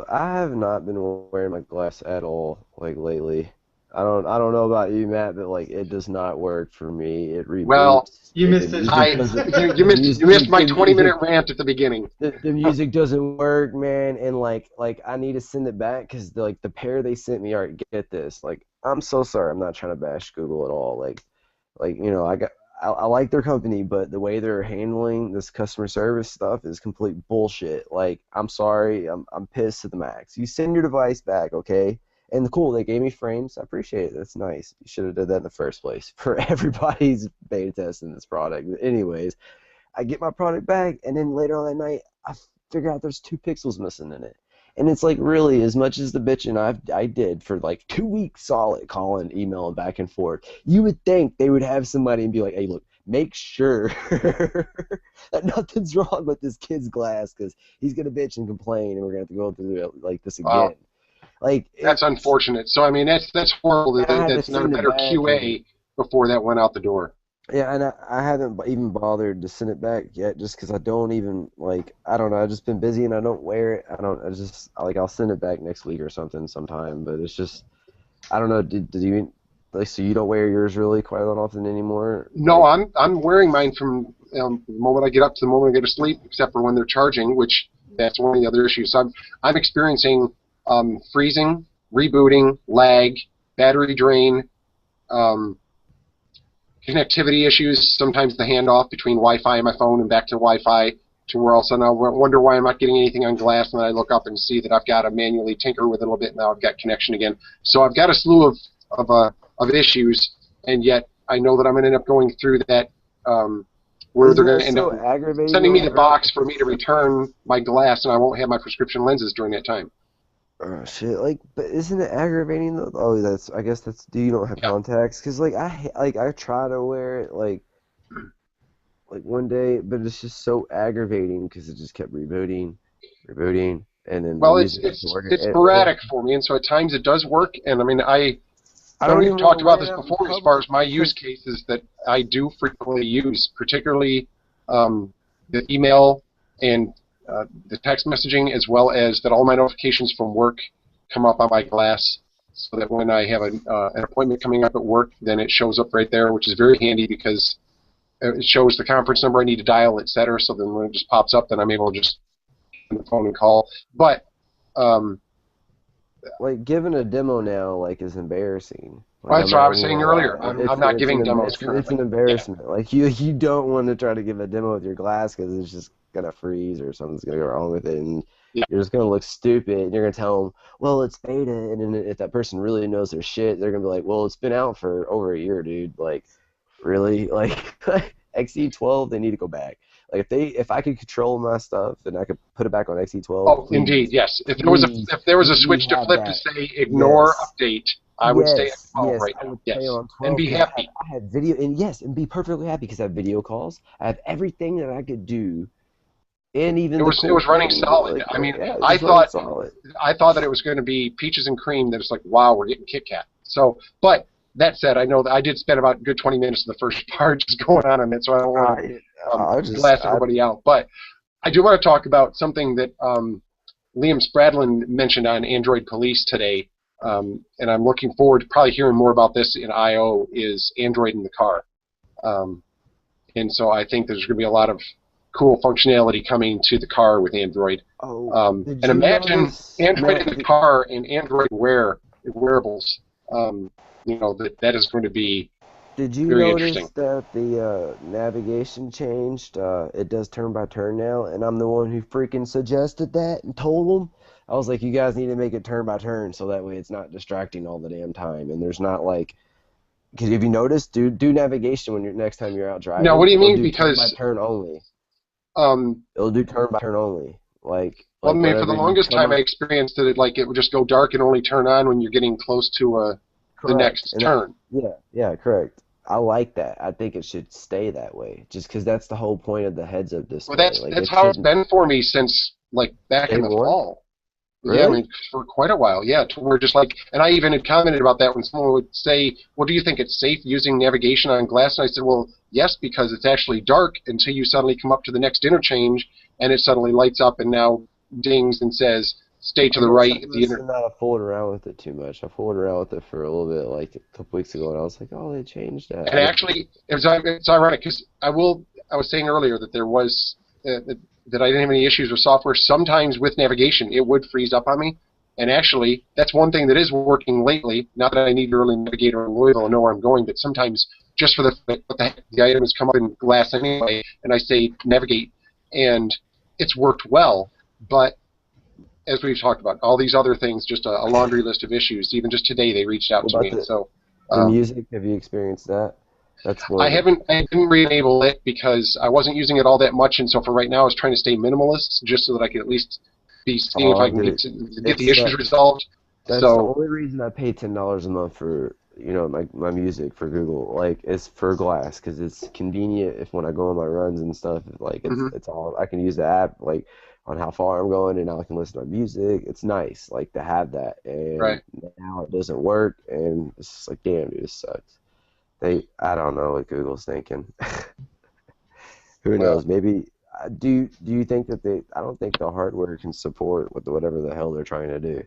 I have not been wearing my glass at all, like lately. I don't know about you, Matt, but like it does not work for me. It Well, reboots. You missed The it. music doesn't. you The missed my the 20-minute rant at the beginning. the music doesn't work, man, and like I need to send it back because the pair they sent me. All right, get this. Like, I'm so sorry. I'm not trying to bash Google at all. I like their company, but the way they're handling this customer service stuff is complete bullshit. Like, I'm sorry, I'm pissed to the max. You send your device back, okay? And cool, they gave me frames. I appreciate it. That's nice. You should have done that in the first place for everybody's beta testing this product. Anyways, I get my product back, and then later on that night, I figure out there's 2 pixels missing in it. And it's like, really, as much as the bitching I did for like 2 weeks solid, calling, emailing back and forth, you would think they would have somebody and be like, hey, look, make sure that nothing's wrong with this kid's glass because he's going to bitch and complain, and we're going to have to go through like this again. That's unfortunate. So I mean, that's horrible. That's not a better QA before that went out the door. Yeah, and I haven't even bothered to send it back yet, just because I don't even I don't know. I've just been busy and I don't wear it. I'll send it back next week or sometime. But it's just, I don't know. Did you so you don't wear yours really quite that often anymore? No, I'm wearing mine from the moment I get up to the moment I go to sleep, except for when they're charging, which that's one of the other issues. So I'm experiencing freezing, rebooting, lag, battery drain. Connectivity issues, sometimes the handoff between Wi-Fi and my phone and back to Wi-Fi, to where all of a sudden I wonder why I'm not getting anything on glass, and then I look up and see that I've got to manually tinker with it a little bit. Now I've got connection again. So I've got a slew of issues, and yet I know that I'm going to end up going through that where they're going to end up sending me the box for me to return my glass, and I won't have my prescription lenses during that time. Oh shit! But isn't it aggravating though? Oh, I guess that's. Do you don't have contacts? Because I try to wear it like one day, but it's just so aggravating because it just kept rebooting, and then. Well, it's sporadic for me, and so at times it does work. And I mean, I don't even talked about this before as far as my use cases that I do frequently use, particularly the email and the text messaging, as well as that all my notifications from work come up on my glass, so that when I have an appointment coming up at work, then it shows up right there, which is very handy because it shows the conference number I need to dial, etc. So then when it just pops up, then I'm able to just get on the phone and call. But giving a demo now is embarrassing. That's what I was saying earlier. I'm not giving demos currently. It's an embarrassment. Yeah. You don't want to try to give a demo with your glass because it's just gonna freeze or something's gonna go wrong with it, and you're just gonna look stupid. And you're gonna tell them, well, it's beta, and then if that person really knows their shit, they're gonna be like, well, it's been out for over a year, dude. Really? XE12, they need to go back. If I could control my stuff, then I could put it back on XE12. Oh, please, indeed, yes. If there was a switch to flip to say ignore update, I would stay at 12 right now. Yes, and be happy. I had video, and be perfectly happy because I have video calls. I have everything that I could do. And even it was running solid. I thought that it was going to be peaches and cream. That it's like, wow, we're getting Kit Kat. So, but that said, I know that I did spend about a good 20 minutes of the first part just going on it, so I don't want to blast everybody out. But I do want to talk about something that Liam Spradlin mentioned on Android Police today, and I'm looking forward to probably hearing more about this in I/O, is Android in the car. And so I think there's going to be a lot of cool functionality coming to the car with Android. And imagine Android in the car and Android wearables. That is going to be very interesting. Did you notice that the navigation changed? It does turn by turn now, and I'm the one who freaking suggested that and told them. I was like, you guys need to make it turn by turn so that way it's not distracting all the damn time, and there's not because if you notice, do navigation when next time you're out driving. Now, what do you mean? Because turn by turn only. It'll do turn by turn only. For the longest time, I experienced that it would just go dark and only turn on when you're getting close to the next turn. Yeah, correct. I like that. I think it should stay that way, just because that's the whole point of the heads-up display. Well, that's how it's been for me since back in the fall. Yeah, I Really? mean, for quite a while, yeah. To where just like, and I even had commented about that when someone would say, "Well, do you think it's safe using navigation on glass?" And I said, "Well, yes, because it's actually dark until you suddenly come up to the next interchange, and it suddenly lights up and now dings and says, stay to I the guess right I at the must inter." have not have fooled around with it too much. I fooled around with it for a little bit, like a couple weeks ago, and I was like, "Oh, they changed that." And actually, it's ironic because I was saying earlier that there was that I didn't have any issues with software. Sometimes with navigation, it would freeze up on me. And actually, that's one thing that is working lately. Not that I need to really navigate around Louisville and know where I'm going, but sometimes just for what the heck, the items come up in glass anyway, and I say navigate, and it's worked well. But as we've talked about, all these other things, just a laundry list of issues. Even just today, they reached out What to about me. the So the um, music? Have you experienced that? That's one of the. I didn't re-enable it because I wasn't using it all that much, and so for right now, I was trying to stay minimalist just so that I could at least be seeing if I Oh, can dude, get the it's issues resolved. that's the So, only reason I pay $10 a month for my music for Google. Like it's for Glass because it's convenient if when I go on my runs and stuff. Like mhm, it's all I can use the app like on how far I'm going and I can listen to music. It's nice like to have that. And right. now it doesn't work and it's just like damn dude, this sucks. I don't know what Google's thinking. Who Well, knows? Maybe do you think that they? I don't think the hardware can support whatever the hell they're trying to do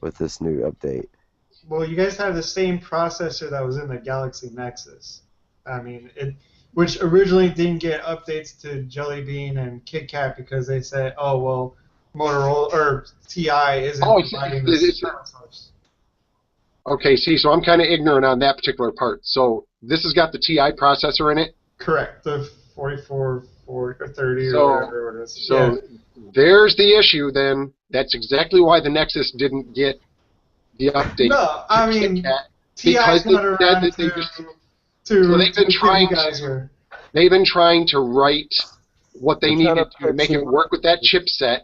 with this new update. Well, you guys have the same processor that was in the Galaxy Nexus. I mean, which originally didn't get updates to Jelly Bean and KitKat because they said, oh well, Motorola or TI isn't oh, providing this kernel source. okay. See, so I'm kind of ignorant on that particular part. So this has got the TI processor in it. Correct, the 44, 40, or 30 or So, whatever it is. Yeah. so there's the issue. Then that's exactly why the Nexus didn't get the update No, to I mean, KitKat TI because they got said around that they just so to they've been give you trying guys to your. they've been trying to write what They're they trying to needed to put make it some. work with that chipset,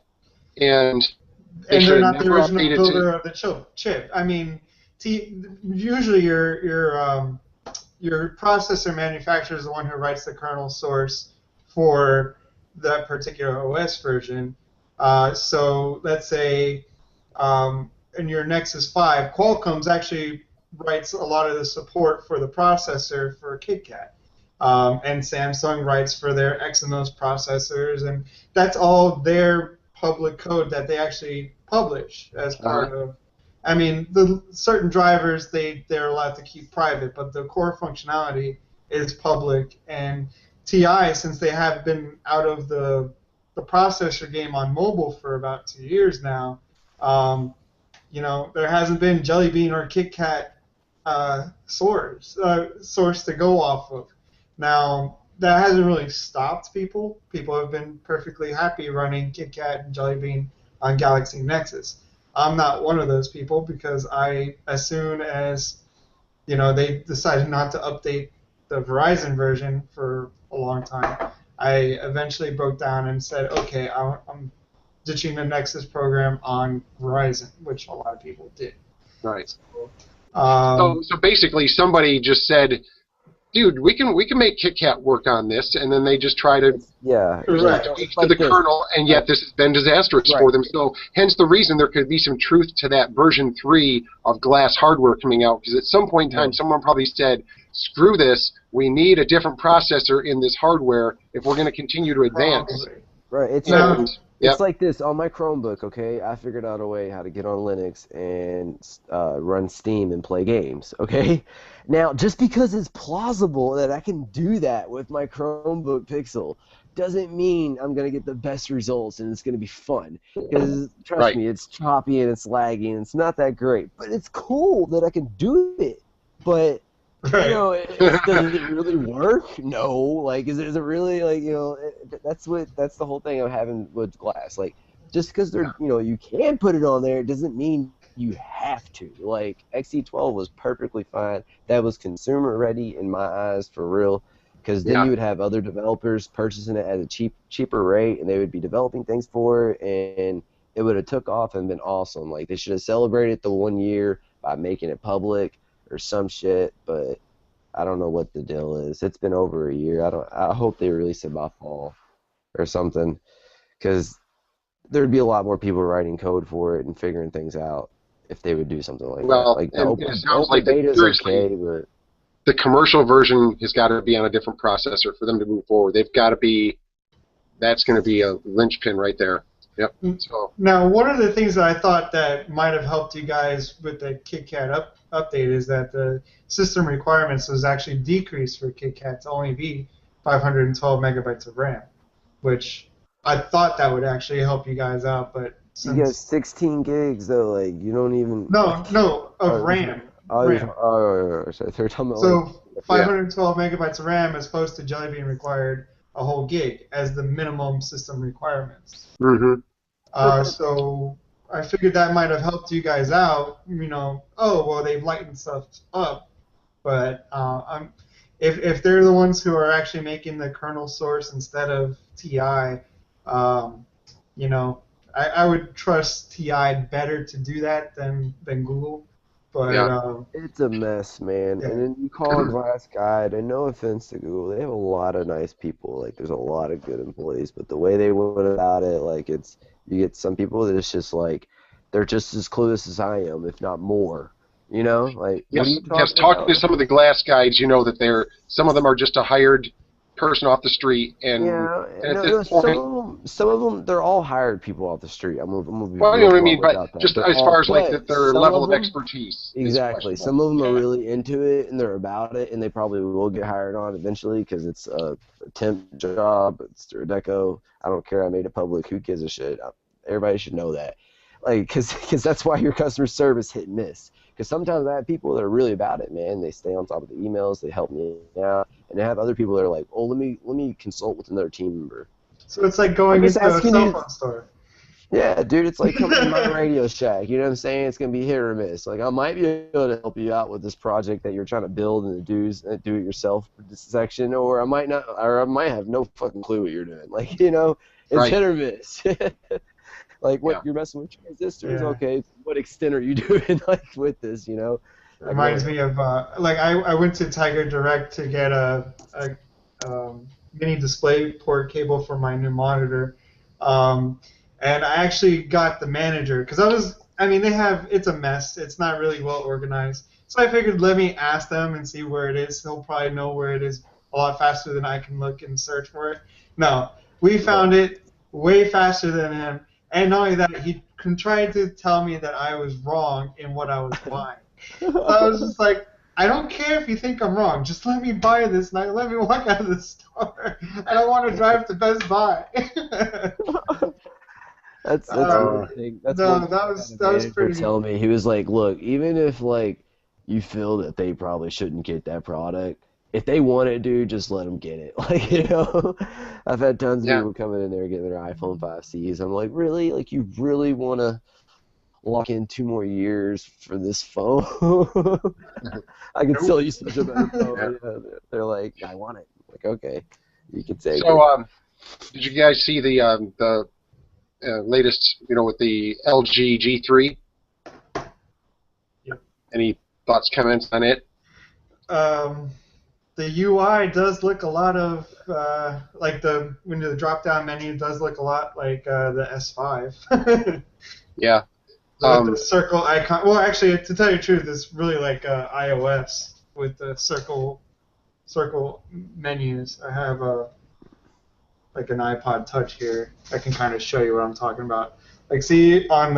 and they And should they're have not the never original updated to. builder of the chip. I mean, usually your processor manufacturer is the one who writes the kernel source for that particular OS version. So let's say in your Nexus 5, Qualcomm's actually writes a lot of the support for the processor for KitKat. And Samsung writes for their Exynos processors, and that's all their public code that they actually publish as Uh-huh. part of. I mean, the certain drivers they're allowed to keep private, but the core functionality is public. And TI, since they have been out of the processor game on mobile for about 2 years now, um, there hasn't been Jelly Bean or KitKat source to go off of. Now, that hasn't really stopped people. People have been perfectly happy running KitKat and Jelly Bean on Galaxy Nexus. I'm not one of those people because as soon as they decided not to update the Verizon version for a long time, I eventually broke down and said, okay, I'm ditching the Nexus program on Verizon, which a lot of people did. Right. So, So basically, somebody just said, "Dude, we can make KitKat work on this," and then they just try to Yeah, do some correct. tweaks it's to the like this. kernel, and Right. yet this has been disastrous Right. for them. So, hence the reason there could be some truth to that version 3 of Glass hardware coming out, because at some point in time, No. someone probably said, "Screw this. We need a different processor in this hardware if we're going to continue to advance." Probably. Right. Now, And It's yep, like this on my Chromebook. Okay, I figured out a way how to get on Linux and run Steam and play games. Okay, now just because it's plausible that I can do that with my Chromebook Pixel doesn't mean I'm gonna get the best results and it's gonna be fun. Because trust right. me, it's choppy and it's laggy and it's not that great. But it's cool that I can do it. But right. does it really work? No. Like, is it really like that's the whole thing of having with Glass. Like, just because you can put it on there doesn't mean you have to. Like, XE12 was perfectly fine. That was consumer ready in my eyes for real. Because then Yeah, you would have other developers purchasing it at a cheaper rate, and they would be developing things for it, and it would have took off and been awesome. Like, they should have celebrated the 1 year by making it public or some shit, but I don't know what the deal is. It's been over a year. I hope they release it by fall or something, because there'd be a lot more people writing code for it and figuring things out if they would do something like that. Well, Like the and it open sounds open like that beta is seriously, okay, but the commercial version has got to be on a different processor for them to move forward. They've got to be. That's going to be a linchpin right there. Yep. So Now, one of the things that I thought that might have helped you guys with the KitKat update is that the system requirements was actually decreased for KitKat to only be 512 megabytes of RAM, which I thought that would actually help you guys out, but you get since 16 gigs though. Like you don't even like. no of Oh, RAM, oh, RAM. sorry. They're talking about like. So 512 megabytes of RAM as opposed to Jelly Bean required a whole gig as the minimum system requirements. hmm So I figured that might have helped you guys out. Oh well, they've lightened stuff up, but if they're the ones who are actually making the kernel source instead of TI, um, you know, I would trust TI better to do that than Google. But yeah. It's a mess, man. yeah. And then you call a glass guide, and no offense to Google, they have a lot of nice people. Like, there's a lot of good employees, but the way they went about it, like, you get some people that it's just like, they're just as clueless as I am, if not more. You know, like, what are Yes, you yes. talking Talking to about? some of the glass guys, you know that some of them are just a hired person off the street, and, Yeah, and at no, this no. point, Some of them, they're all hired people off the street. I'm gonna be well, you real know what I blunt mean. But about that. just They're as all, far as like but their some level of of them, expertise is exactly. questionable. Some of them are Yeah. really into it and they're about it, and they probably will get hired on eventually because it's a temp job. It's through a deco. I don't care. I made it public. Who gives a shit? Everybody should know that. Like, because that's why your customer service hit and miss. Because sometimes I have people that are really about it, man. They stay on top of the emails. They help me out, and I have other people that are like, oh, let me consult with another team member. So it's like I'm going just into a asking cell you. phone store. Yeah, dude, it's like coming to my Radio Shack. You know what I'm saying? It's gonna be hit or miss. Like I might be able to help you out with this project that you're trying to build in the do it yourself section, or I might not, or I might have no fucking clue what you're doing. Like it's Right. hit or miss. Like what Yeah. you're messing with transistors? Yeah. Okay, to what extent are you doing like with this? Like Reminds what? me of like I went to Tiger Direct to get a mini display port cable for my new monitor, um, and I actually got the manager because I mean it's a mess. It's not really well organized. So I figured let me ask them and see where it is. He'll probably know where it is a lot faster than I can look and search for it. No, we found it way faster than him, and not only that, he tried to tell me that I was wrong in what I was buying. So I was just like, I don't care if you think I'm wrong. Just let me buy this and let me walk out of the store. I don't want to drive to Best Buy. That's one thing. That's No, one thing I had a that was manager pretty. tell me. He was like, "Look, even if like you feel that they probably shouldn't get that product, if they want it, dude, just let them get it." Like I've had tons of Yeah. people coming in there getting their iPhone 5Cs. I'm like, really? Like you really want to lock in 2 more years for this phone? I could sell you such a better Yeah. phone. Yeah, they're like, I want it. I'm like, okay, you can take So, it. did you guys see the latest? With the LG G3? Yep. Any thoughts, comments on it? The UI does look a lot of like when the drop down menu does look a lot like the S5. Yeah. With the circle icon. Well, actually, to tell you the truth, it's really like iOS with the circle menus. I have like an iPod Touch here. I can kind of show you what I'm talking about. Like, see on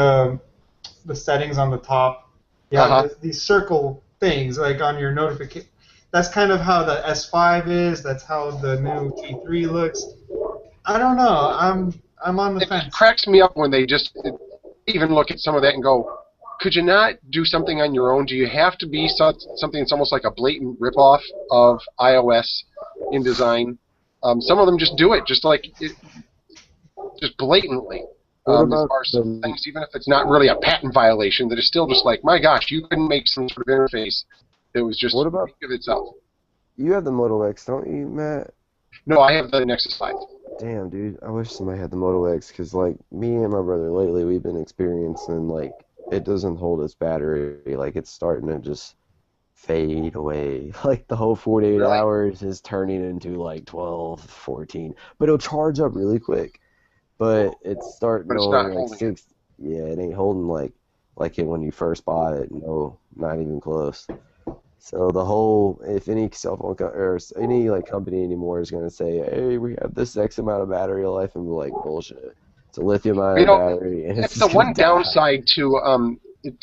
the settings on the top, you have these circle things like on your notification. That's kind of how the S5 is. That's how the new G3 looks. I don't know. I'm on the It fence. cracks me up when they just even look at some of that and go, could you not do something on your own? Do you have to be something that's almost like a blatant ripoff of iOS in design? Some of them just do it, just blatantly. What As about far as some the things, even if it's not really a patent violation, that is still just like, my gosh, you couldn't make some sort of interface that was just what about of itself. you have the Moto X, don't you, Matt? No, I have the Nexus 5. Damn, dude, I wish somebody had the Moto X because, like, me and my brother lately, we've been experiencing, like, it doesn't hold its battery. Like, it's starting to just fade away. Like, the whole 48 Really? hours is turning into, like, 12, 14. But it'll charge up really quick. but it's starting But to it's only not like holding it. six. Yeah, it ain't holding like it when you first bought it. No, not even close. So the whole, if any cell phone or any like company anymore is gonna say, hey, we have this X amount of battery life, and be like, bullshit. It's a lithium-ion battery, and it's That's the just gonna one die. downside to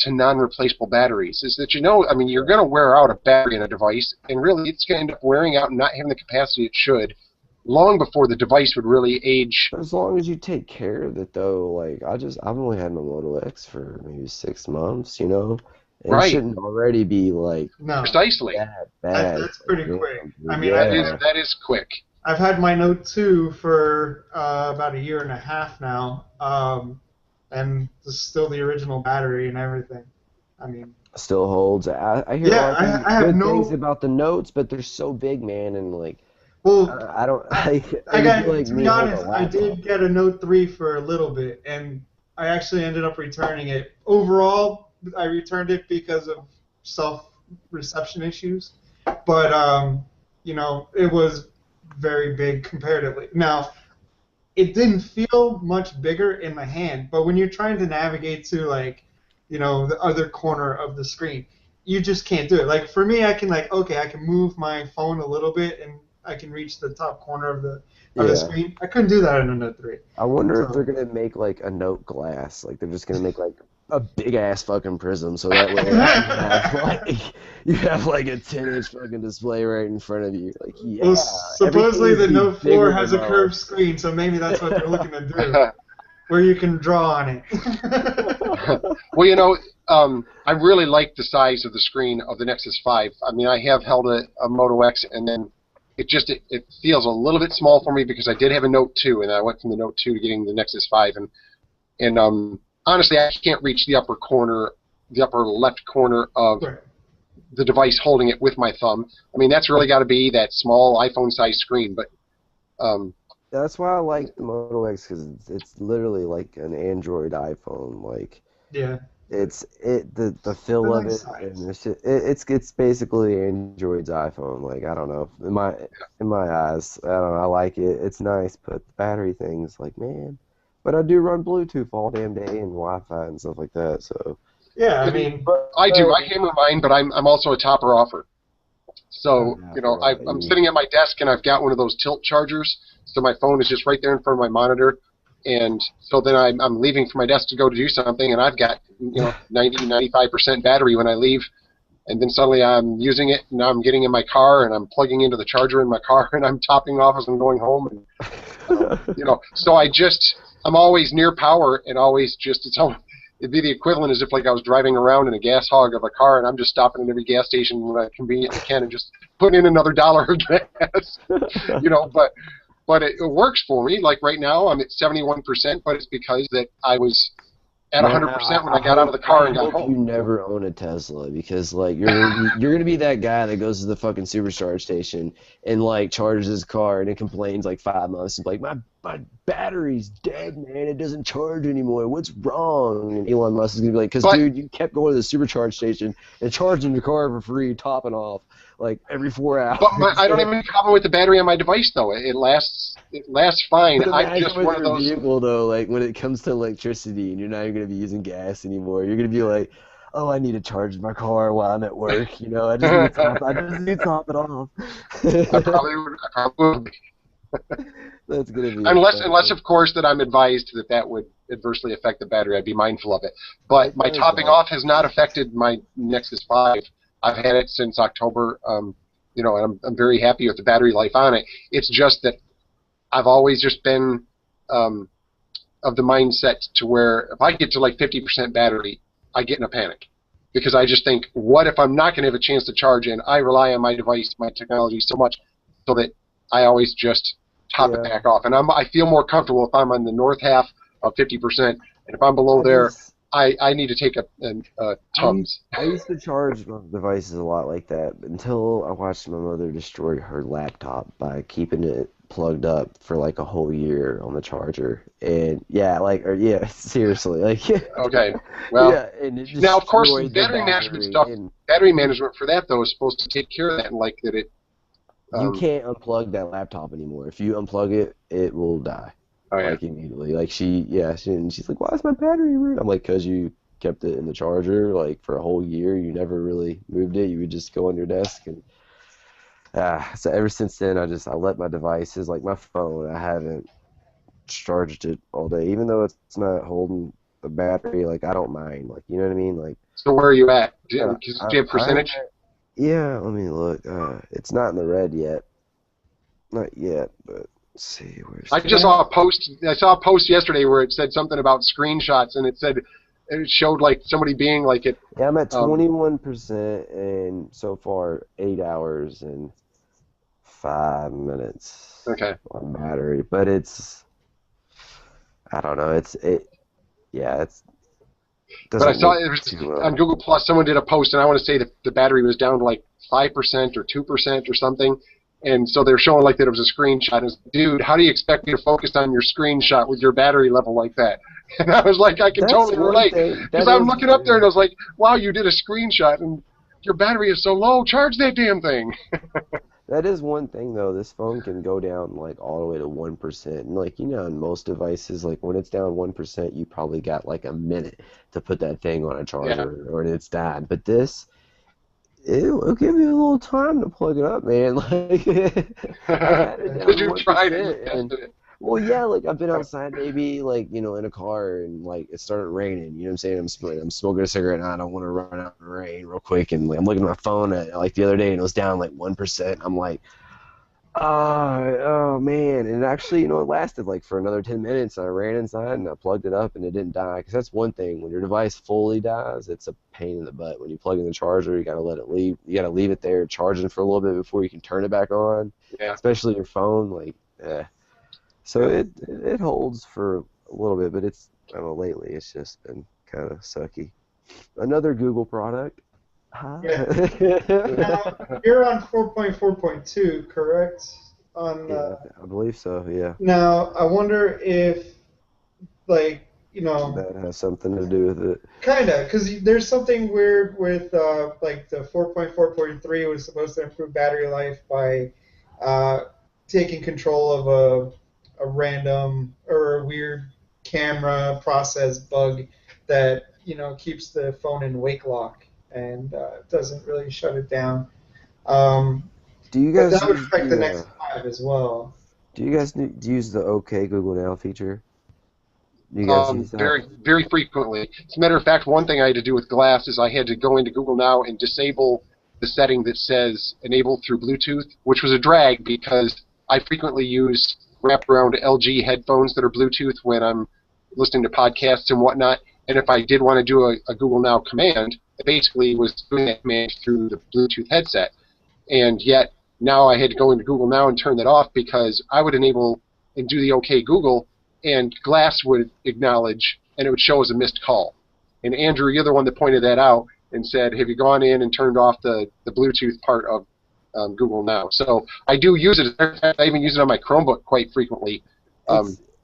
non-replaceable batteries is that I mean, you're going to wear out a battery in a device, and really, it's going to end up wearing out and not having the capacity it should, long before the device would really age. But as long as you take care of it, though, like I've only had my Moto X for maybe 6 months, and it Right, shouldn't already be like No, precisely. that bad that's for a pretty quick. jam. I mean, Yeah, That is quick. I've had my Note 2 for about a year and a half now, and it's still the original battery and everything. I mean, still holds. I hear a yeah, lot of things, I have good things no. about the Notes, but they're so big, man, and like Well, I don't. I, I It would be got like to be me holding a honest, I laptop. did get a Note 3 for a little bit, and I actually ended up returning it. Overall, I returned it because of self-reception issues, but it was very big comparatively. Now, it didn't feel much bigger in the hand, but when you're trying to navigate to the other corner of the screen, you just can't do it. Like for me, I can I can move my phone a little bit and I can reach the top corner of the Yeah. screen. I couldn't do that in a Note 3. I wonder if they're So gonna make like a Note glass, like they're just gonna make like a big ass fucking prism, so that way like you have like a 10-inch fucking display right in front of you. Like well, yeah, everything supposedly needs the to be Note 4 bigger than has a my curved life. screen, so maybe that's what they're looking to do, where you can draw on it. Well, I really like the size of the screen of the Nexus 5. I mean, I have held a Moto X, and then it feels a little bit small for me because I did have a Note 2, and I went from the Note 2 to getting the Nexus 5, and honestly, I can't reach the upper left corner of Right. the device holding it with my thumb. I mean, that's really got to be that small iPhone-sized screen, but um, That's why I like the Moto X because it's literally like an Android iPhone. Like Yeah. the They're feel of nice it, size. and it's basically Android's iPhone. Like I don't know, in my eyes, I don't know. I like it. It's nice, but the battery thing's like man. But I do run Bluetooth all damn day and Wi-Fi and stuff like that. So, Yeah, I mean, I do. but I hammer mine, but I'm also a topper offer. So, yeah, I forgot about I'm you. sitting at my desk and I've got one of those tilt chargers. So my phone is just right there in front of my monitor. And so then I'm leaving from my desk to go to do something, and I've got 90-95% battery when I leave. And then suddenly I'm using it, and now I'm getting in my car, and I'm plugging into the charger in my car, and I'm topping off as I'm going home. And so I'm always near power, and always it'd be the equivalent as if like I was driving around in a gas hog of a car, and I'm just stopping at every gas station when I conveniently can and just putting in another dollar of gas. But it works for me. Like right now, I'm at 71%, but it's because that I was at Man, 100% when I I got out of hope the car and got you home. never own a Tesla because like you're gonna be that guy that goes to the fucking supercharge station and like charges his car and it complains like 5 months and like my battery's dead, man. It doesn't charge anymore. What's wrong? And Elon Musk is gonna be like, because But dude, you kept going to the supercharge station and charging your car for free, topping off like every 4 hours. I don't have any problem with the battery on my device though. It lasts fine. But I'm imagine just with one of your those. vehicle though, like when it comes to electricity and you're not even gonna be using gas anymore, you're gonna be like, oh, I need to charge my car while I'm at work. I just need to top it off. I probably would. That's gonna be Unless hilarious. of course that I'm advised that would adversely affect the battery. I'd be mindful of it. But It my does topping though. off has not affected my Nexus 5. I've had it since October. And I'm very happy with the battery life on it. It's just that I've always just been of the mindset to where if I get to like 50% battery, I get in a panic because I just think, what if I'm not going to have a chance to charge? And I rely on my device, my technology so much, so that I always just top it Yeah. back off. And I feel more comfortable if I'm on the north half of 50%, and if I'm below I there, just I need to take a I used, Tums. I used to charge my devices a lot like that until I watched my mother destroy her laptop by keeping it plugged up for like a whole year on the charger. And yeah, seriously, like Okay, well, yeah, and it now of course destroyed the battery management battery. stuff, And battery management for that though is supposed to take care of that, and like you um, can't unplug that laptop anymore. If you unplug it, it will die. Oh yeah. like immediately. Like she's like, why is my battery ruined? I'm like, cause you kept it in the charger like for a whole year. You never really moved it. You would just go on your desk and so ever since then I let my devices like my phone. I haven't charged it all day, even though it's not holding the battery. Like I don't mind. Like you know what I mean? Like So where are you at? uh, Do you have I'm percentage? yeah. Let me look. It's not in the red yet. Not yet, but let's see. Where's I the? just saw a post. I saw a post yesterday where it said something about screenshots, and it showed like somebody being like it. Yeah, I'm at Um, 21% and so far 8 hours and 5 minutes okay, on battery. But I don't know. It but I doesn't saw look it was too on well. Google Plus. Someone did a post, and I want to say that the battery was down to like 5% or 2% or something. And so they're showing like that it was a screenshot. It was, dude, how do you expect me to focus on your screenshot with your battery level like that? And I was like, I can That's totally one relate thing. because That I'm is, looking up there and I was like, wow, you did a screenshot and your battery is so low. Charge that damn thing. that is one thing though. This phone can go down like all the way to 1%. And like, on most devices, like when it's down 1%, you probably got like a minute to put that thing on a Yeah. charger or it's died. But this, it'll give you a little time to plug it up, man. Like I've had it down Because to you one tried it, you percent, and tested it. well, yeah, like I've been outside maybe like in a car and like it started raining. You know what I'm saying? I'm smoking a cigarette and I don't want to run out in the rain real quick, and like, I'm looking at my phone at, like the other day and it was down like 1%. I'm like, oh man, and actually, it lasted like for another 10 minutes. I ran inside and I plugged it up and it didn't die. Because that's one thing, when your device fully dies, it's a pain in the butt. When you plug in the charger, you gotta let it leave. You gotta leave it there charging for a little bit before you can turn it back on. Yeah. Especially your phone, like, so Yeah. it holds for a little bit, but I don't know, lately it's just been kind of sucky. Another Google product. Huh? Yeah. Now you're on 4.4.2, correct? On Yeah, I believe so. Yeah, now, I wonder if like that has something to do with it. kinda, because there's something weird with like the 4.4.3 was supposed to improve battery life by uh, taking control of a random or a weird camera process bug that keeps the phone in wake lock and doesn't really shut it down. Um, Do you but guys that would use affect the next 5 as well. use the OK Google Now feature? Do you guys use that? Very, very frequently. As a matter of fact, one thing I had to do with Glass is I had to go into Google Now and disable the setting that says enable through Bluetooth, which was a drag because I frequently use wrapped around LG headphones that are Bluetooth when I'm listening to podcasts and whatnot. And if I did want to do a Google Now command, it basically was doing that command through the Bluetooth headset. And yet now I had to go into Google Now and turn that off because I would enable and do the OK Google, and Glass would acknowledge, and it would show as a missed call. And Andrew, you're the one that pointed that out and said, have you gone in and turned off the Bluetooth part of Google Now? So I do use it. As a matter of fact, I even use it on my Chromebook quite frequently.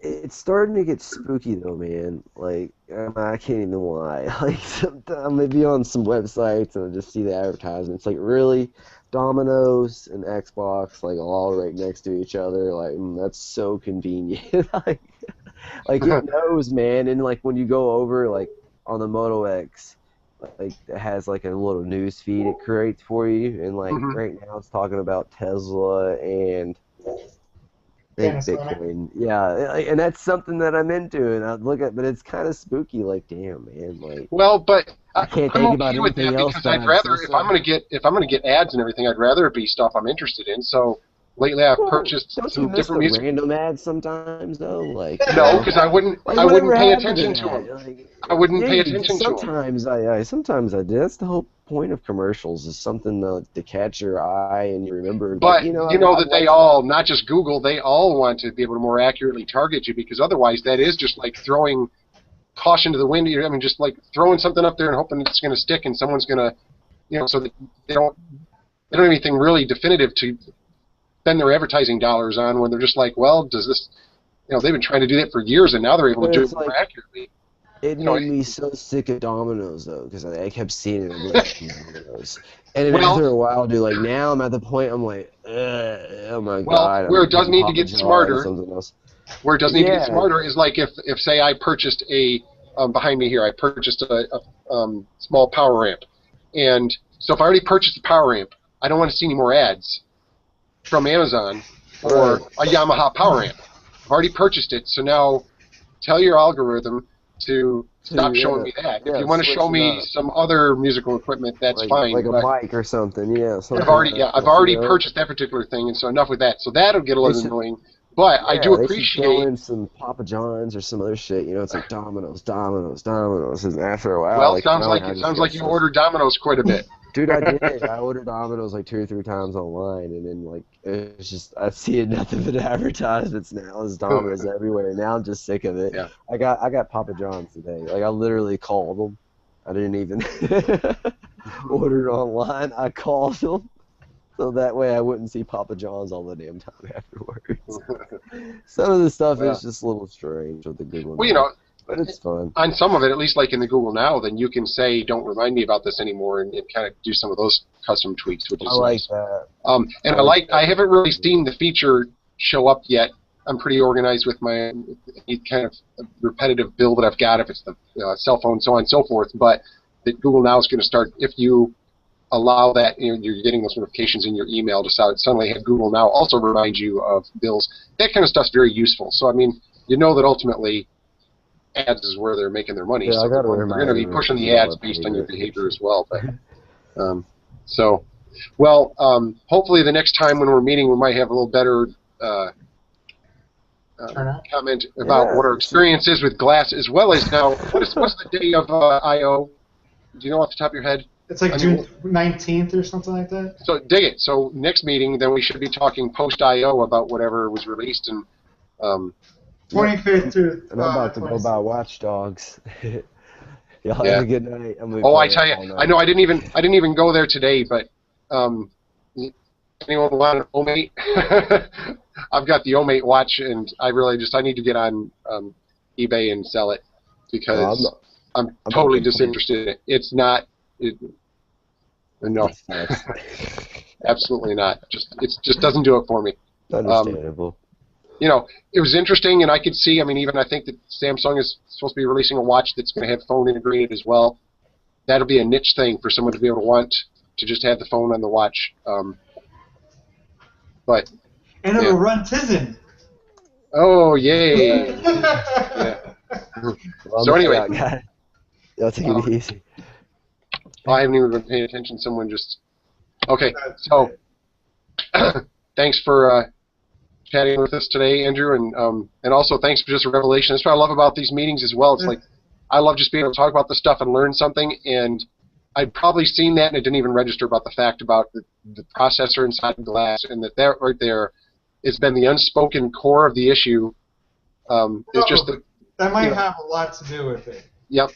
It's starting to get spooky though, man. Like I can't even lie. Like sometimes maybe on some websites and I just see the advertisements. Like really, Domino's and Xbox like all right next to each other. Like that's so convenient. Like it knows, man. And like when you go over like on the Moto X, like it has like a little news feed it creates for you. And like Mhm. right now it's talking about Tesla and I think Panasonic. Bitcoin, yeah, and that's something that I'm into, and I look at, but it's kind of spooky. Like, damn, man, like Well, but I can't I'm think about okay with anything that else because that I'd I rather obsess over. if I'm gonna get ads and everything, I'd rather it be stuff I'm interested in. So lately, I've Well, purchased don't you some miss different the music. random ads sometimes, though? Like, No, because like I whatever wouldn't pay happened to attention to that? them. Like, I wouldn't yeah, pay you just attention to them. sometimes I do. That's the whole point of commercials is something to catch your eye and you remember. Like, But you know I that they like. all, not just Google, they all want to be able to more accurately target you because otherwise that is just like throwing caution to the wind. I mean, just like throwing something up there and hoping it's going to stick and someone's going to, so that they don't have anything really definitive to spend their advertising dollars on when they're just like, well, does this, they've been trying to do that for years and now they're able to But do it's it more like. accurately. It You know, made me so sick of Domino's though, because I kept seeing it. I'm like, Domino's. And then well, after a while, dude, like now I'm at the point I'm like, oh my well, god, where I'm it does getting need to Papa get John or smarter something else. Where it doesn't need to get Yeah. smarter is like if say I purchased behind me here, I purchased a small power amp. And so if I already purchased a power amp, I don't want to see any more ads from Amazon for a Yamaha power amp. I've already purchased it, so now tell your algorithm to stop showing me that. If you want to switch show it me up. some other musical equipment, that's fine. Like a but mic or something, something I've already purchased that particular thing, and so enough with that. So that'll get a little annoying. But I do they should throw appreciate. in some Papa John's or some other shit. It's like Domino's, Domino's, Domino's. And after a while, Well, like sounds finally like I it just sounds got like you so- ordered Domino's quite a bit. Dude, I did. I ordered Domino's like 2 or 3 times online, and then like it's just I see nothing but advertisements now. There's Domino's everywhere. Now I'm just sick of it. Yeah. I got Papa John's today. Like I literally called them. I didn't even order it online. I called them. So that way I wouldn't see Papa John's all the damn time afterwards. Some of the stuff is just a little strange with the Google Well, Now, but it's fun. On some of it, at least like in the Google Now, then you can say, "Don't remind me about this anymore," and kind of do some of those custom tweaks, which is I like nice. that. And I haven't really seen the feature show up yet. I'm pretty organized with my kind of repetitive bill that I've got, if it's the cell phone, so on and so forth. But that Google Now is going to start, if you allow that, you're getting those notifications in your email to suddenly have Google Now also remind you of bills. That kind of stuff's very useful. So, I mean, you know that ultimately ads is where they're making their money. Yeah, so I gotta they're going to be remind pushing them the ads about based on your behavior. behavior as well. But hopefully the next time when we're meeting, we might have a little better comment about what our experience is with glass, as well as now, what's the day of I/O? Do you know off the top of your head? It's like June 19th or something like that. So dig it. So next meeting, then we should be talking post I/O about whatever was released, and 25th through. And I'm about to go buy Watch Dogs. Y'all Yeah. have a good night. I tell you, I know I didn't even go there today, but anyone want an O-Mate? I've got the O-Mate watch, and I need to get on eBay and sell it because I'm totally disinterested in it. It's not. No, absolutely not. It just doesn't do it for me. Understandable. It was interesting, and I could see. I mean, even I think that Samsung is supposed to be releasing a watch that's going to have phone integrated as well. That'll be a niche thing for someone to be able to want to just have the phone on the watch. And it'll run Tizen. Oh, yay! Yeah. Well, So anyway, y'all take it easy. I haven't even been paying attention. Someone just. Okay, so thanks for chatting with us today, Andrew, and also thanks for just a revelation. That's what I love about these meetings as well. It's like I love just being able to talk about this stuff and learn something, and I'd probably seen that and it didn't even register about the fact about the processor inside the glass, and that right there has been the unspoken core of the issue. It's just that might have a lot to do with it. Yep.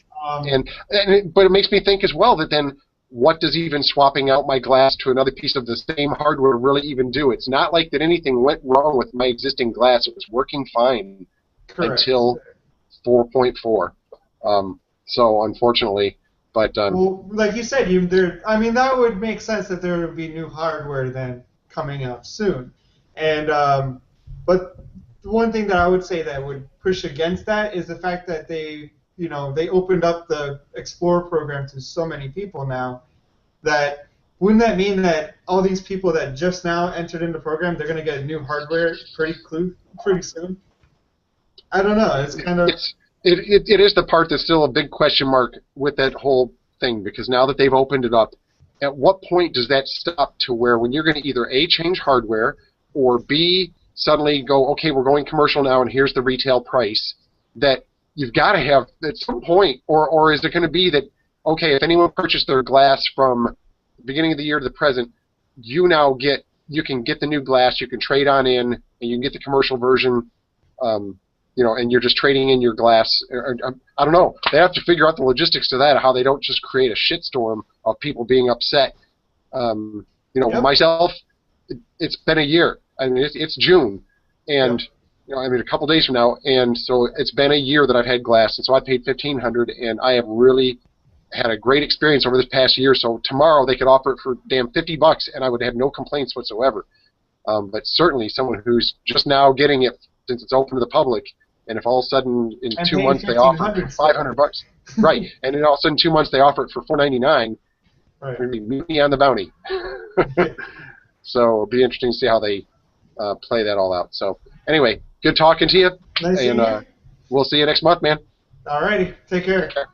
But it makes me think as well that then what does even swapping out my glass to another piece of the same hardware really even do? It's not like that anything went wrong with my existing glass. It was working fine until 4.4. So unfortunately, but well, like you said, that would make sense that there would be new hardware then coming out soon, and but the one thing that I would say that would push against that is the fact that they opened up the Explorer program to so many people now. That wouldn't that mean that all these people that just now entered into the program, they're going to get new hardware pretty soon? I don't know. It's kind of it is the part that's still a big question mark with that whole thing, because now that they've opened it up, at what point does that stop to where when you're going to either A, change hardware, or B, suddenly go, okay, we're going commercial now and here's the retail price, that you've got to have at some point, or is it going to be that, okay, if anyone purchased their glass from the beginning of the year to the present, you can get the new glass, you can trade on in, and you can get the commercial version, and you're just trading in your glass. I don't know. They have to figure out the logistics to that, how they don't just create a shitstorm of people being upset. Myself, it's been a year. I mean, it's June, and a couple days from now, and so it's been a year that I've had glass, and so I paid $1,500, and I have really had a great experience over this past year. So tomorrow they could offer it for damn $50, and I would have no complaints whatsoever. But certainly someone who's just now getting it since it's open to the public, and if all of a sudden in And 2 paying months they offer it for $1,500 $500, right? And then all of a sudden 2 months they offer it for $499. Right. Meet me on the bounty. So it'll be interesting to see how they play that all out. So anyway, good talking to you, Nice seeing and you. we'll see you next month, man. Alrighty, take care. Take care.